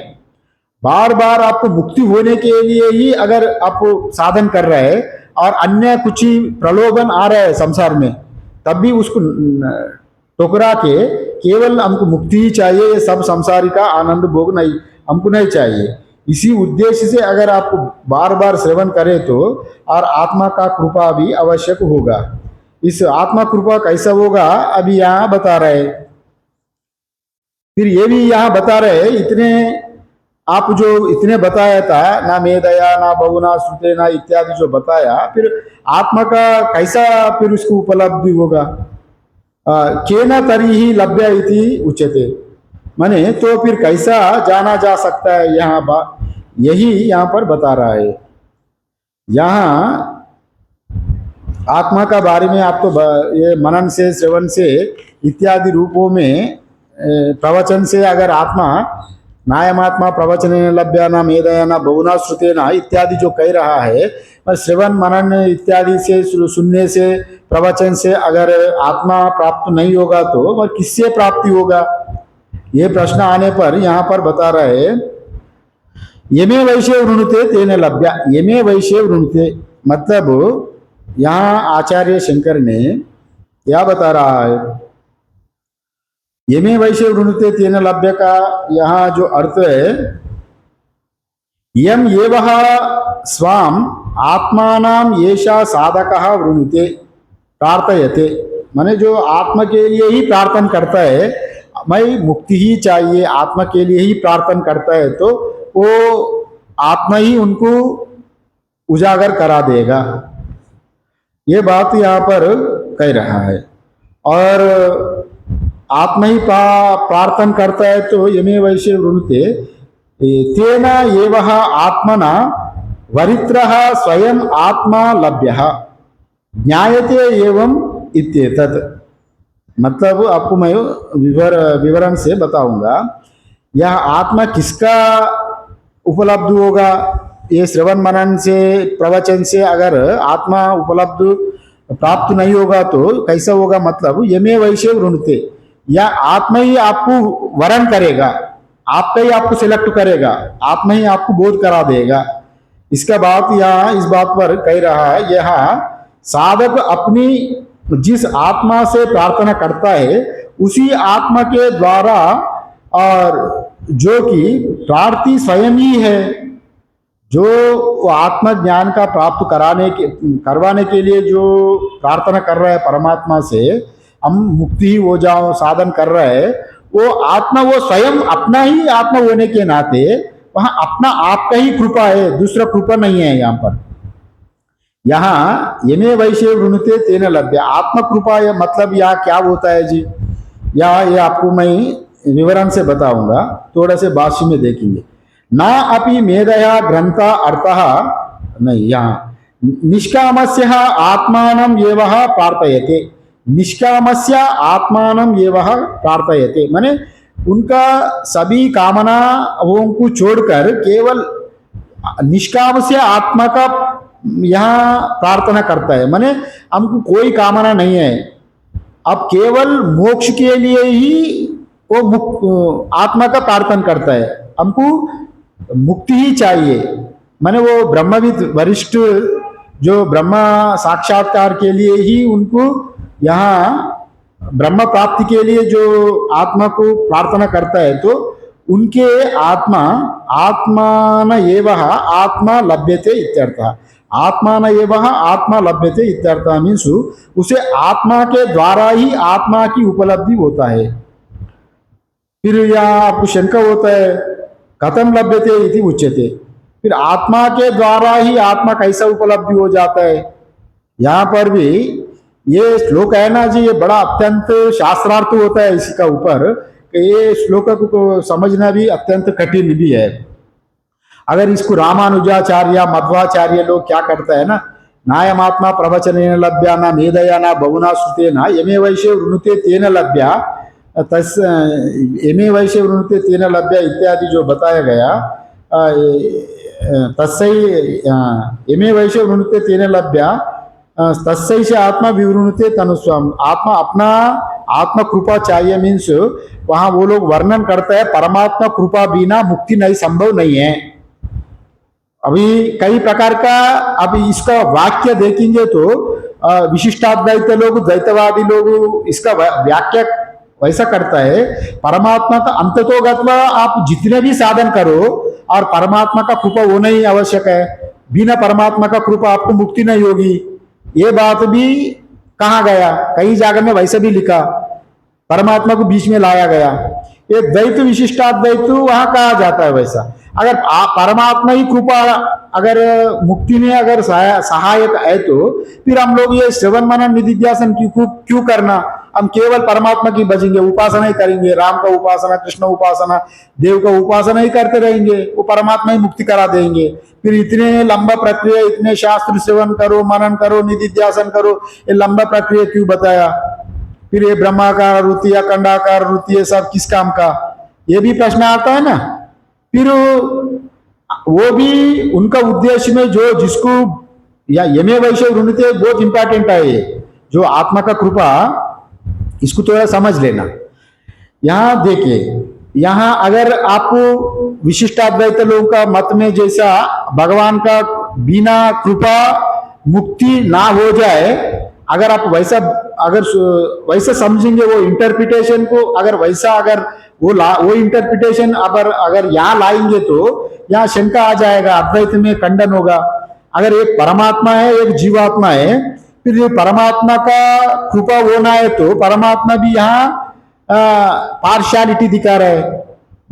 बार बार आपको मुक्ति होने के लिए ही अगर आप साधन कर रहे हैं और अन्य कुछ ही प्रलोभन आ रहे हैं संसार में, तब भी उसको टोकरा के केवल हमको मुक्ति ही चाहिए, ये सब संसारी का आनंद भोग नहीं हमको नहीं चाहिए, इसी उद्देश्य से अगर आप बार बार श्रवण करें तो और आत्मा का कृपा भी आवश्यक होगा। इस आत्मा कृपा कैसा होगा अभी यहाँ बता रहे। फिर ये भी यहाँ बता रहे, इतने आप जो इतने बताया था ना मेदया ना बहुना श्रुतेना इत्यादि जो बताया, फिर आत्मा का कैसा फिर उसको उपलब्धि होगा। केना तरीहि लभ्य इति उच्यते, माने तो फिर कैसा जाना जा सकता है, यहाँ यही यहाँ पर बता रहा है। यहाँ आत्मा का बारे में आपको ये मनन से, श्रवण से इत्यादि रूपों में प्रवचन से अगर आत्मा नायमात्मा प्रवचन लभ्या ना मेदया ना बहुना श्रुतेना इत्यादि जो कह रहा है, पर श्रवण मनन इत्यादि से सुनने से, प्रवचन से अगर आत्मा प्राप्त नहीं होगा तो वह किससे प्राप्ति होगा, ये प्रश्न आने पर यहाँ पर बता रहे यमे वैश्य वृणुते तेन लभ्या। यमे वैश्य वृणुते मतलब यहाँ आचार्य शंकर ने क्या बता रहा है, यमे वैश्य वृणुते तेन लभ्य का यहाँ जो अर्थ है, यम एवह स्वाम आत्मानाम येषा साधकः वृणुते प्रार्थयते, माने जो आत्मा के लिए ही प्रार्थना करता है, मैं मुक्ति ही चाहिए, आत्मा के लिए ही प्रार्थना करता है, तो वो आत्मा ही उनको उजागर करा देगा, ये बात यहाँ पर कह रहा है। और आत्मा ही प्रार्थना करता है तो यमे वैश्य वृणुते तेन एवह आत्मना वरित्रः स्वयं आत्मा लभ्यः ज्ञायते एवं इत्येतत्। मतलब आपको मैं विवरण से बताऊंगा, यह आत्मा किसका उपलब्ध होगा, ये श्रवण मनन से, प्रवचन से अगर आत्मा उपलब्ध प्राप्त नहीं होगा तो कैसा होगा, मतलब यमे वैश्य वृणुते, या आत्मा ही आपको वरण करेगा, आपका ही आपको सिलेक्ट करेगा, आत्मा ही आपको बोध करा देगा। इसका बात यहाँ इस बात पर कह रहा है, यह साधक अपनी जिस आत्मा से प्रार्थना करता है उसी आत्मा के द्वारा, और जो कि प्रार्थी स्वयं ही है, जो आत्म ज्ञान का प्राप्त करवाने के लिए जो प्रार्थना कर रहा है परमात्मा से, हम मुक्ति ही हो जाओ साधन कर रहे हैं, वो आत्मा वो स्वयं अपना ही आत्मा होने के नाते वहां अपना आपका ही कृपा है, दूसरा कृपा नहीं है यहाँ पर। यहाँ यमे वैश्य वृणुते तेन लभ्य, आत्म कृपा मतलब यहाँ क्या होता है जी, या ये आपको मैं विवरण से बताऊंगा, थोड़ा से भाष्य में देखेंगे। ना अपि मेधया ग्रंथ अर्थ नहीं, यहाँ निष्कामस्य आत्मानम एवः प्रार्थयते, निष्कामस्य आत्मानम एवः प्रार्थयते माने उनका सभी कामनाओं को छोड़कर केवल निष्काम से आत्मा का यहाँ प्रार्थना करता है, माने हमको कोई कामना नहीं है, अब केवल मोक्ष के लिए ही वो आत्मा का प्रार्थना करता है, हमको मुक्ति ही चाहिए। माने वो ब्रह्मविद वरिष्ठ जो ब्रह्म साक्षात्कार के लिए ही उनको यहाँ ब्रह्म प्राप्ति के लिए जो आत्मा को प्रार्थना करता है, तो उनके आत्मा आत्मान एवः आत्मा लभ्यते इत्यर्थः, आत्मान एवः आत्मा लभ्यते इत्यर्थः मीन्स उसे आत्मा के द्वारा ही आत्मा की उपलब्धि होता है। फिर यहाँ आपको शंका होता है कथम लभ्यते इति उच्यते, फिर आत्मा के द्वारा ही आत्मा कैसा उपलब्धि हो जाता है। यहाँ पर भी ये श्लोक है ना जी, ये बड़ा अत्यंत शास्त्रार्थ होता है इसका ऊपर, कि ये श्लोक को समझना भी अत्यंत कठिन भी है। अगर इसको रामानुजाचार्य मध्वाचार्य लोग क्या करता है ना, नायमात्मा प्रवचनेन लभ्या न मेधया न बहुना श्रुतेन यमे वैश्य वृणुते तेन लभ्या, तस् यमे वैश्य वृणुते तेन लभ्या इत्यादि जो बताया गया, तस्सै यमे वैश्य वृणुते तेन लभ्या तस्सै से आत्मा विवृणुते तनुस्वाम, आत्मा अपना आत्मा कृपा चाहिए मीन्स वहां वो लोग वर्णन करते हैं परमात्मा कृपा बिना मुक्ति नहीं संभव नहीं है। अभी कई प्रकार का, अभी इसका वाक्य देखेंगे तो विशिष्टाद्वैत लोग द्वैतवादी लोग इसका व्याख्या वैसा करता है, परमात्मा का अंततोगत्वा आप जितने भी साधन करो और परमात्मा का कृपा होना ही आवश्यक है, बिना परमात्मा का कृपा आपको मुक्ति नहीं होगी। ये बात भी कहा गया, कई जगह में वैसे भी लिखा, परमात्मा को बीच में लाया गया। ये द्वैत विशिष्टाद्वैत वहां कहा जाता है वैसा। अगर परमात्मा ही कृपा अगर मुक्ति में अगर सहायक है, तो फिर हम लोग ये श्रवण मनन निधिध्यासन क्यों करना, हम केवल परमात्मा की भजेंगे, उपासना ही करेंगे, राम का उपासना, कृष्ण उपासना, देव का उपासना ही करते रहेंगे, वो परमात्मा ही मुक्ति करा देंगे। फिर इतने लंबा प्रक्रिया, इतने शास्त्र सेवन करो, मनन करो, निधिध्यासन करो, ये लंबा प्रक्रिया क्यों बताया? फिर ये ब्रह्माकार वृत्ति या खंडाकार वृत्ति, ये सब किस काम का, ये भी प्रश्न आता है ना। फिर वो भी उनका उद्देश्य में जो जिसको या यमे वैश्य वृणुते बहुत इंपॉर्टेंट है, ये जो आत्मा का कृपा, इसको थोड़ा समझ लेना। यहां देखिए, यहां अगर आपको विशिष्टाद्वैत लोगों का मत में जैसा भगवान का बिना कृपा मुक्ति ना हो जाए, अगर आप वैसा समझेंगे वो इंटरप्रिटेशन को, अगर वैसा अगर वो इंटरप्रिटेशन अगर यहाँ लाएंगे तो यहाँ शंका आ जाएगा, अद्वैत में खंडन होगा। अगर एक परमात्मा है, एक जीवात्मा है, फिर ये परमात्मा का कृपा होना है, तो परमात्मा भी यहाँ पार्शियलिटी दिखा रहा है,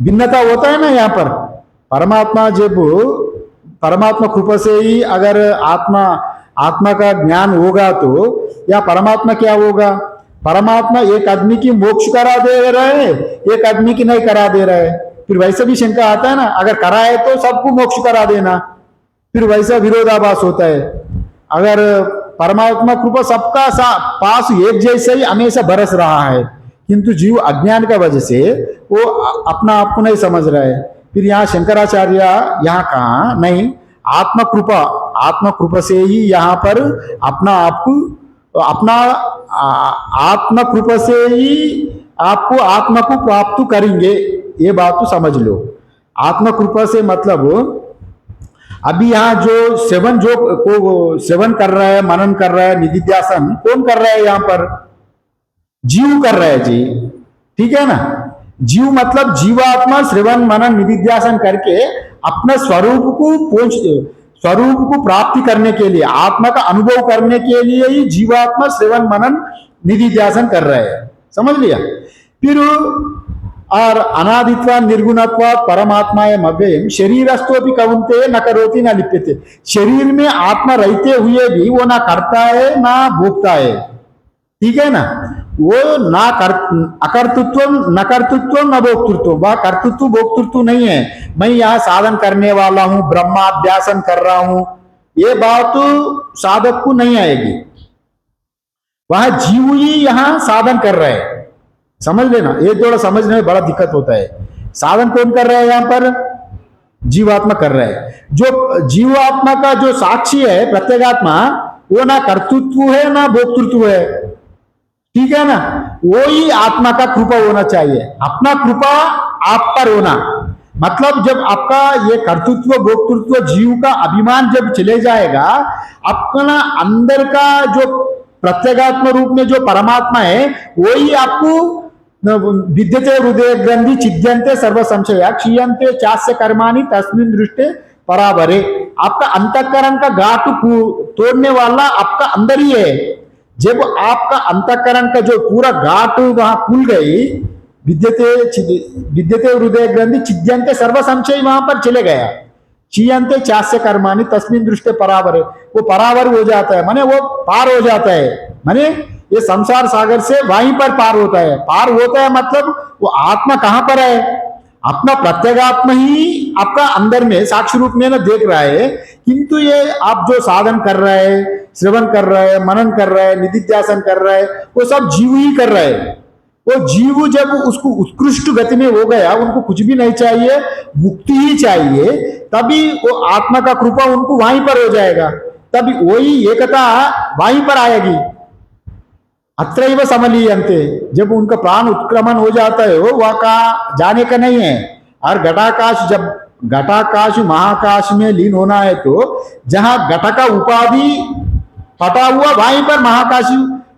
भिन्नता होता है ना यहाँ पर। परमात्मा जब परमात्मा कृपा से ही अगर आत्मा का ज्ञान होगा, तो या परमात्मा क्या होगा, परमात्मा एक आदमी की मोक्ष करा दे रहा है, एक आदमी की नहीं करा दे रहा है। फिर वैसे भी शंका आता है ना, अगर कराए तो सबको मोक्ष करा देना, फिर वैसा विरोधाभास होता है। अगर परमात्मा कृपा सबका पास एक जैसे ही हमेशा बरस रहा है, किंतु जीव अज्ञान का वजह से वो अपना आप को नहीं समझ रहा है। फिर यहाँ शंकराचार्य यहाँ कहा नहीं, आत्मा कृपा से ही यहाँ पर अपना आत्मा कृपा से ही आपको आत्मा को प्राप्त करेंगे, ये बात तो समझ लो। आत्मा कृपा से मतलब अभी यहाँ जो सेवन कर रहा है, मनन कर रहा है, निधिध्यासन कौन कर रहा है? यहाँ पर जीव कर रहा है जी, ठीक है ना। जीव मतलब जीवात्मा श्रवण मनन निधिध्यासन करके अपना स्वरूप को प्राप्ति करने के लिए, आत्मा का अनुभव करने के लिए ही जीवात्मा श्रवण मनन निधिध्यासन कर रहा है, समझ लिया। फिर और अनादित्वा निर्गुणत्वा परमात्मायम अव्ययम शरीरस्थोपि कौन्तेय न करोति न लिप्यते। शरीर में आत्मा रहते हुए भी वो ना करता है ना भोगता है, ठीक है ना। वो ना कर अकर्तृत्व न कर्तृत्व न भोक्तृत्व, वह कर्तृत्व भोक्तृत्व नहीं है। मैं यहाँ साधन करने वाला हूँ, ब्रह्माभ्यासन कर रहा हूँ, ये बात तो साधक को नहीं आएगी। वह जीव ही यहाँ साधन कर रहे हैं, समझ लेना। ये थोड़ा समझने में बड़ा दिक्कत होता है। साधन कौन कर रहा है यहाँ पर? जीवात्मा कर रहा है। जो जीवात्मा का जो साक्षी है प्रत्येगात्मा, वो ना कर्तृत्व है ना भोक्तृत्व है, ठीक है ना। वो ही आत्मा का कृपा होना चाहिए, अपना कृपा आप पर होना। मतलब जब आपका ये कर्तृत्व भोक्तृत्व जीव का अभिमान जब चले जाएगा, अपना अंदर का जो प्रत्येगात्म रूप में जो परमात्मा है वही आपको विद्यते हृदय ग्रंथि छिद्यन्ते सर्व संशया क्षीयन्ते चास्य कर्माणि तस्मिन् दृष्टे परावरे। आपका अंतःकरण का गांठ तोड़ने वाला आपका अंदर ही है। जब आपका अंतःकरण का जो पूरा गांठ वहां खुल गई, विद्यते हृदय ग्रंथि छिद्यन्ते सर्व संशय वहां पर चले गया। क्षीयन्ते चास्य कर्माणि तस्मिन् दृष्टे परावरे, वो परावर हो जाता है, माने वो पार हो जाता है, माने ये संसार सागर से वहीं पर पार होता है। पार होता है मतलब वो आत्मा कहां पर है? अपना प्रत्येगात्मा ही आपका अंदर में साक्षी रूप में ना देख रहा है। किंतु ये आप जो साधन कर रहे हैं, श्रवण कर रहे हैं, मनन कर रहे हैं, निधिध्यासन कर रहे हैं, वो सब जीव ही कर रहे हैं। वो जीव जब उसको उत्कृष्ट गति में हो गया, उनको कुछ भी नहीं चाहिए, मुक्ति ही चाहिए, तभी वो आत्मा का कृपा उनको वहीं पर हो जाएगा, तभी वही एकता वहीं पर आएगी। अत्रैव समलीयन्ते, जब उनका प्राण उत्क्रमण हो जाता है, वो वह का जाने का नहीं है। और घटाकाश, जब घटाकाश महाकाश में लीन होना है तो जहां घट का उपाधि फटा हुआ वहीं पर महाकाश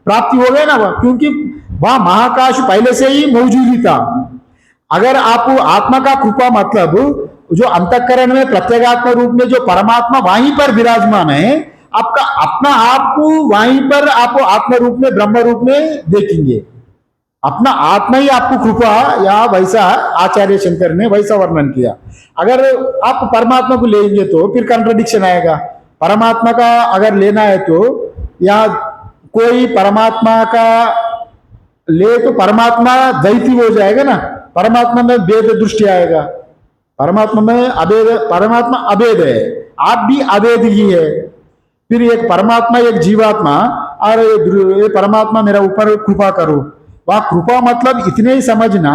प्राप्ति हो गई ना, क्योंकि वह महाकाश पहले से ही मौजूद ही था। अगर आप आत्मा का कृपा मतलब जो अंतःकरण में प्रत्येगात्मा रूप में जो परमात्मा वहीं पर विराजमान है, आपका अपना आप को वहीं पर आप आत्मा रूप में ब्रह्म रूप में देखेंगे। अपना आत्मा ही आपको कृपा, या वैसा आचार्य शंकर ने वैसा वर्णन किया। अगर आप परमात्मा को लेंगे तो फिर कंट्रडिक्शन आएगा। परमात्मा का अगर लेना है तो या कोई परमात्मा का ले तो परमात्मा द्वैती हो जाएगा ना, परमात्मा में भेद दृष्टि आएगा। परमात्मा में अभेद, परमात्मा अभेद है, आप भी अभेद ही है। फिर एक परमात्मा एक जीवात्मा, और ये परमात्मा मेरा ऊपर कृपा करो, वह कृपा मतलब इतने ही समझना,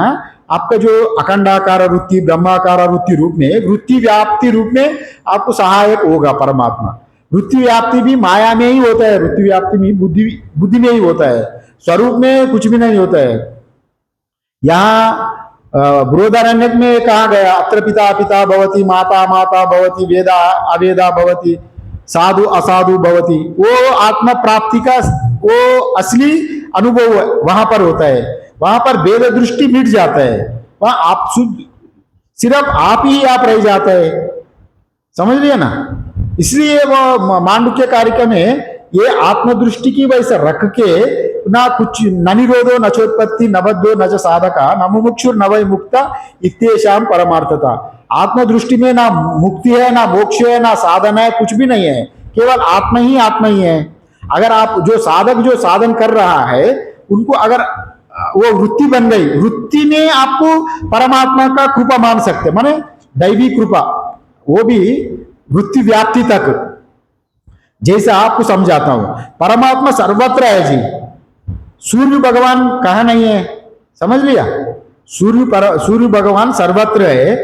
आपका जो अखंडाकार वृत्ति ब्रह्माकार वृत्ति रूप में वृत्ति व्याप्ति रूप में आपको सहायक होगा परमात्मा। वृत्ति व्याप्ति भी माया में ही होता है, वृत्ति व्याप्ति भी बुद्धि में ही होता है, स्वरूप में कुछ भी नहीं होता है। यहाँ बृहदारण्यक में कहा गया, अत्र पिता पिता भवति, माता माता भवति, वेदा अवेदा भवति, साधु असाधु भवति। वो आत्मा प्राप्ति का वो असली अनुभव वहां पर होता है। वहां पर भेद दृष्टि मिट जाता है, वहां आप शुद्ध सिर्फ आप ही आप रह जाते हैं, समझ लिया ना। इसलिए वो मांडुक्य कार्यक्रम में ये आत्मदृष्टि की वैसे रख के ना कुछ न निरोधो न चोत्पत्ति न बद्धो न च साधका न मुमुक्षुर न वै मुक्ता इत्येषां परमार्थता। आत्मदृष्टि में ना मुक्ति है, ना मोक्ष है, ना साधन है, कुछ भी नहीं है, केवल आत्मा ही है। अगर आप जो साधक जो साधन कर रहा है उनको अगर वो वृत्ति बन गई, वृत्ति में आपको परमात्मा का कृपा मान सकते, माने दैवी कृपा, वो भी वृत्ति व्याप्ति तक। जैसे आपको समझाता हूं, परमात्मा सर्वत्र है जी। सूर्य भगवान कहाँ नहीं है, समझ लिया। सूर्य भगवान सर्वत्र है,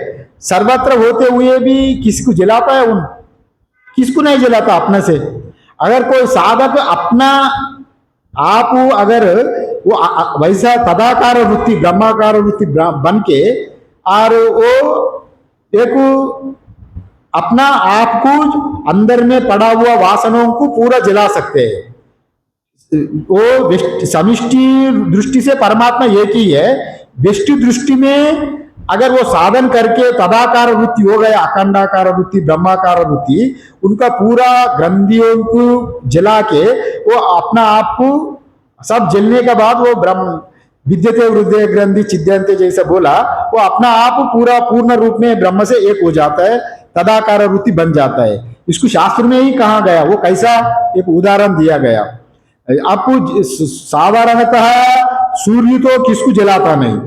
सर्वत्र होते हुए भी किसको जलाता है? उन किसको नहीं जलाता अपने से। अगर कोई साधक अपना आप अगर वो वैसा तदाकार वृत्ति ब्रह्माकार वृत्ति बन के और वो एक अपना आप को अंदर में पड़ा हुआ वासनाओं को पूरा जला सकते हैं। वो समिष्टि दृष्टि से परमात्मा एक ही है, व्यष्टि दृष्टि में अगर वो साधन करके तदाकार वृत्ति हो गया, अखंडाकार वृत्ति ब्रह्माकार वृत्ति, उनका पूरा ग्रंथियों को जला के वो अपना आप को सब जलने के बाद वो विद्यते हृदय ग्रंथि छिद्यन्ते जैसा बोला, वो अपना आप पूरा पूर्ण रूप में ब्रह्म से एक हो जाता है, तदाकार वृत्ति बन जाता है। इसको शास्त्र में ही कहा गया, वो कैसा, एक उदाहरण दिया गया। आपको साधारणतः सूर्य तो किसको जलाता नहीं,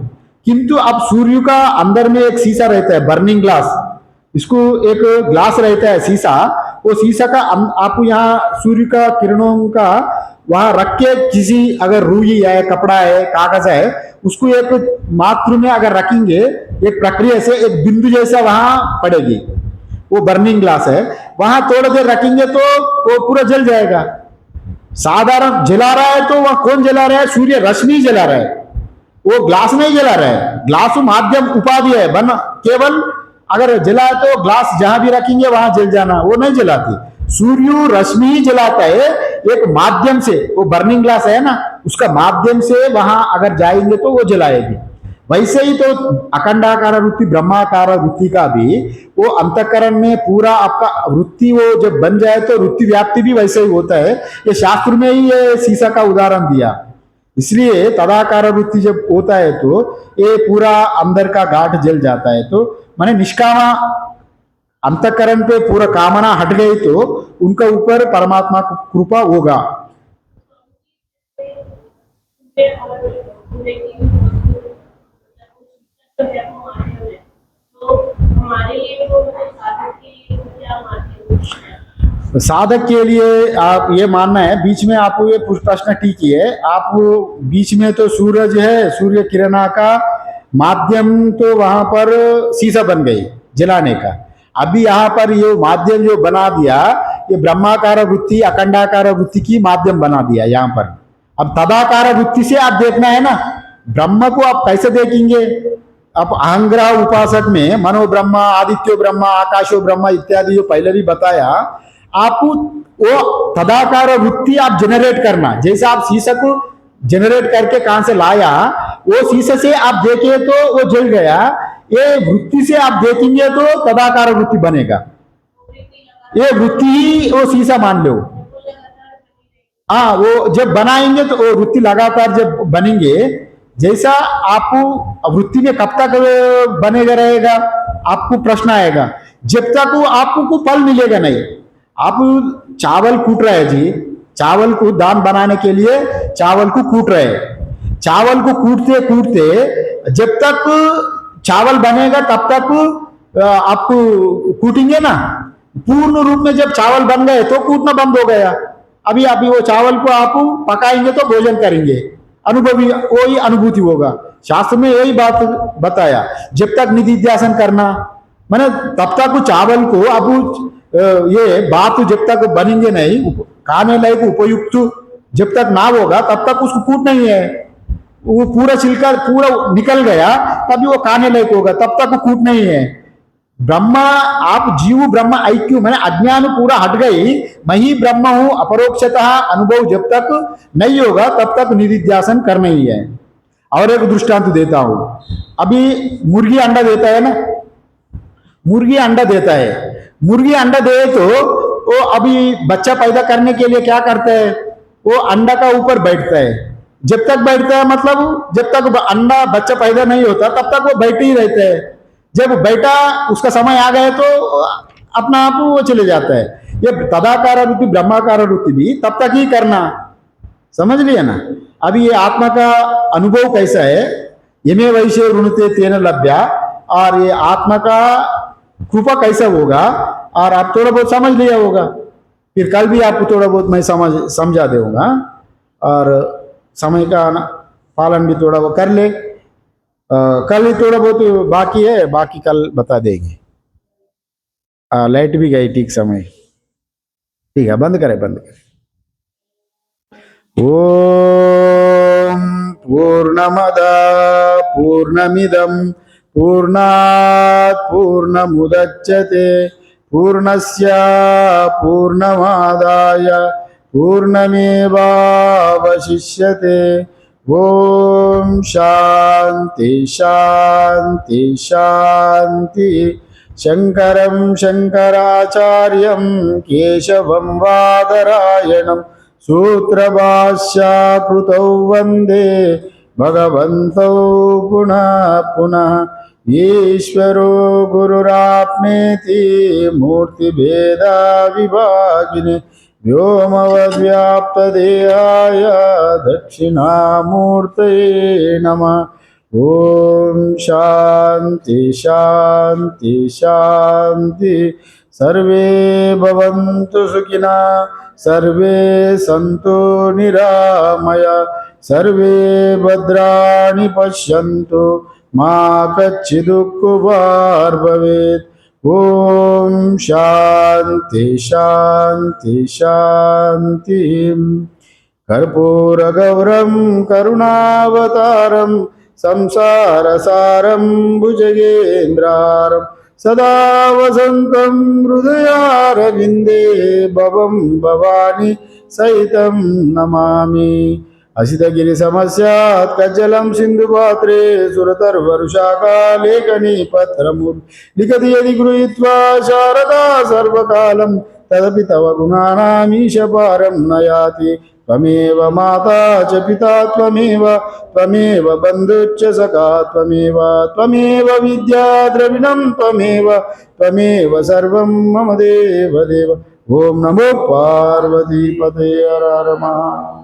किंतु अब सूर्य का अंदर में एक शीशा रहता है, बर्निंग ग्लास, इसको एक ग्लास रहता है शीशा, वो शीशा का आपको यहाँ सूर्य का किरणों का वहां रख के किसी अगर रुई है, कपड़ा है, कागज है, उसको एक मात्र में अगर रखेंगे, एक प्रक्रिया से एक बिंदु जैसा वहां पड़ेगी, वो बर्निंग ग्लास है, वहां थोड़ी देर रखेंगे तो वो पूरा जल जाएगा। साधारण जला रहा है तो वह कौन जला रहा है, सूर्य रश्मि जला रहा है, वो ग्लास नहीं जला रहा है। ग्लास माध्यम उपाधि है, बना केवल अगर जला है तो ग्लास जहां भी रखेंगे वहां जल जाना, वो नहीं जलाती। सूर्य रश्मि ही जलाता है, एक माध्यम से, वो बर्निंग ग्लास है ना, उसका माध्यम से वहां अगर जाएंगे तो वो जलाएगी। वैसे ही तो अखंडाकार वृत्ति ब्रह्माकार वृत्ति का भी वो अंतःकरण में पूरा आपका वृत्ति वो जब बन जाए तो वृत्ति व्याप्ति भी वैसे ही होता है। ये शास्त्र में ही ये शीशा का उदाहरण दिया। इसलिए तदाकार वृत्ति जब होता है तो ये पूरा अंदर का गांठ जल जाता है। तो माने निष्कामा अंतःकरण पे पूरा कामना हट गई तो उनका ऊपर परमात्मा की कृपा होगा। साधक के लिए आप ये मानना है, बीच में आपको ये प्रश्न ठीक ही है, आप बीच में तो सूरज है, सूर्य किरणा का माध्यम तो वहां पर शीशा बन गई जलाने का। अभी यहाँ पर ये माध्यम जो बना दिया, ये ब्रह्माकार वृत्ति अखंडाकार वृत्ति की माध्यम बना दिया यहाँ पर। अब तदाकार वृत्ति से आप देखना है ना, ब्रह्म को आप कैसे देखेंगे। अब अहंग्रह उपासक में मनो ब्रह्मा, आदित्यो ब्रह्मा, आकाशो ब्रह्मा इत्यादि जो पहले भी बताया, आप वो तदाकार वृत्ति आप जनरेट करना, जैसे आप शीशा को जनरेट करके कहां से लाया, वो शीशे से आप देखे तो वो जल गया, ये वृत्ति से आप देखेंगे तो तदाकार वृत्ति बनेगा। ये वृत्ति ही वो शीशा मान लो। हाँ, वो जब बनाएंगे तो वो वृत्ति लगातार जब बनेंगे, जैसा आपको वृत्ति में कब तक बनेगा रहेगा, आपको प्रश्न आएगा। जब तक वो आपको फल मिलेगा नहीं। आप चावल कूट रहे जी, चावल को दाल बनाने के लिए चावल को कूट रहे, चावल को कूटते कूटते जब तक चावल बनेगा तब तक आपको कूटेंगे ना। पूर्ण रूप में जब चावल बन गए तो कूटना बंद हो गया। अभी अभी वो चावल को आप पकाएंगे तो भोजन करेंगे, अनुभवी वही अनुभूति होगा। शास्त्र में यही बात बताया, जब तक निधिध्यासन करना, मैंने तब तक चावल को अब ये बात जब तक बनेंगे नहीं, खाने लायक उपयुक्त जब तक ना होगा तब तक उसको कूट नहीं है। वो पूरा छिलका पूरा निकल गया तभी वो खाने लायक होगा, तब तक वो कूट नहीं है। ब्रह्मा आप जीव ब्रह्म ऐक्य, मैंने अज्ञान पूरा हट गई, मैं ही ब्रह्म हूं अपरोक्षतः अनुभव जब तक नहीं होगा तब तक निधिध्यासन करना ही है। और एक दृष्टांत देता हूं, अभी मुर्गी अंडा देता है ना, मुर्गी अंडा देता है, मुर्गी अंडा दे तो वो अभी बच्चा पैदा करने के लिए क्या करता है, वो अंडा का ऊपर बैठता है। जब तक बैठता है मतलब जब तक अंडा बच्चा पैदा नहीं होता तब तक वो बैठे ही रहता है। जब बेटा उसका समय आ गया तो अपना आप वो चले जाता है। ये तदाकार वृत्ति ब्रह्माकार वृत्ति भी तब तक ही करना, समझ लिया ना। अभी ये आत्मा का अनुभव कैसा है, यमे वैश्य ऋणते तेन लभ्या, और ये आत्मा का कृपा कैसा होगा, और आप थोड़ा बहुत समझ लिया होगा। फिर कल भी आपको थोड़ा बहुत मैं समझा दूंगा, और समय का पालन भी थोड़ा वो कर ले। कल ही थोड़ा बहुत बाकी है, बाकी कल बता देंगे। लाइट भी गई ठीक समय, ठीक है, बंद करें बंद करें। ओम पूर्णमद पूर्णमिदं पूर्णात् पूर्णमुदच्यते पूर्णस्य पूर्णमादाय पूर्णमेवावशिष्यते। ओम शांति शांति शांति। शंकरं शंकराचार्यं केशवं बादरायणं सूत्रभाष्यकृतौ वंदे भगवन्तौ पुनः पुनः ईश्वरो गुरुराप्नेति मूर्तिभेदाविभागिने व्योमवद्व्याप्तदेहाय दक्षिणामूर्तये नमः। ओम शांति शांति शांति। सर्वे भवन्तु सुखिनः, सर्वे सन्तु निरामया, सर्वे भद्राणि पश्यन्तु, मा कच्चित् दुःखभाग् भवेत्। ओम शांति शांति शांति। कर्पूरगौरं करुणावतारं संसारसारं भुजगेन्द्रारं सदा वसन्तं हृदयारविन्दे भवं भवानी सहितं नमामि। असितगिरिसमस्यात् कज्जलं सिन्धुपात्रे सुरतर्वरुषाका लेखनी पत्रमुर् लिखति यदि गृहीत्वा शारदा सर्वकालं तदपि तव गुणानामीशपारं न याति। त्वमेव माता च पिता त्वमेव, त्वमेव बन्धुश्च सखा त्वमेव, त्वमेव विद्या द्रविणं त्वमेव, त्वमेव सर्वं मम देव देव। ओम नमो पार्वतीपतये हर हर महादेव।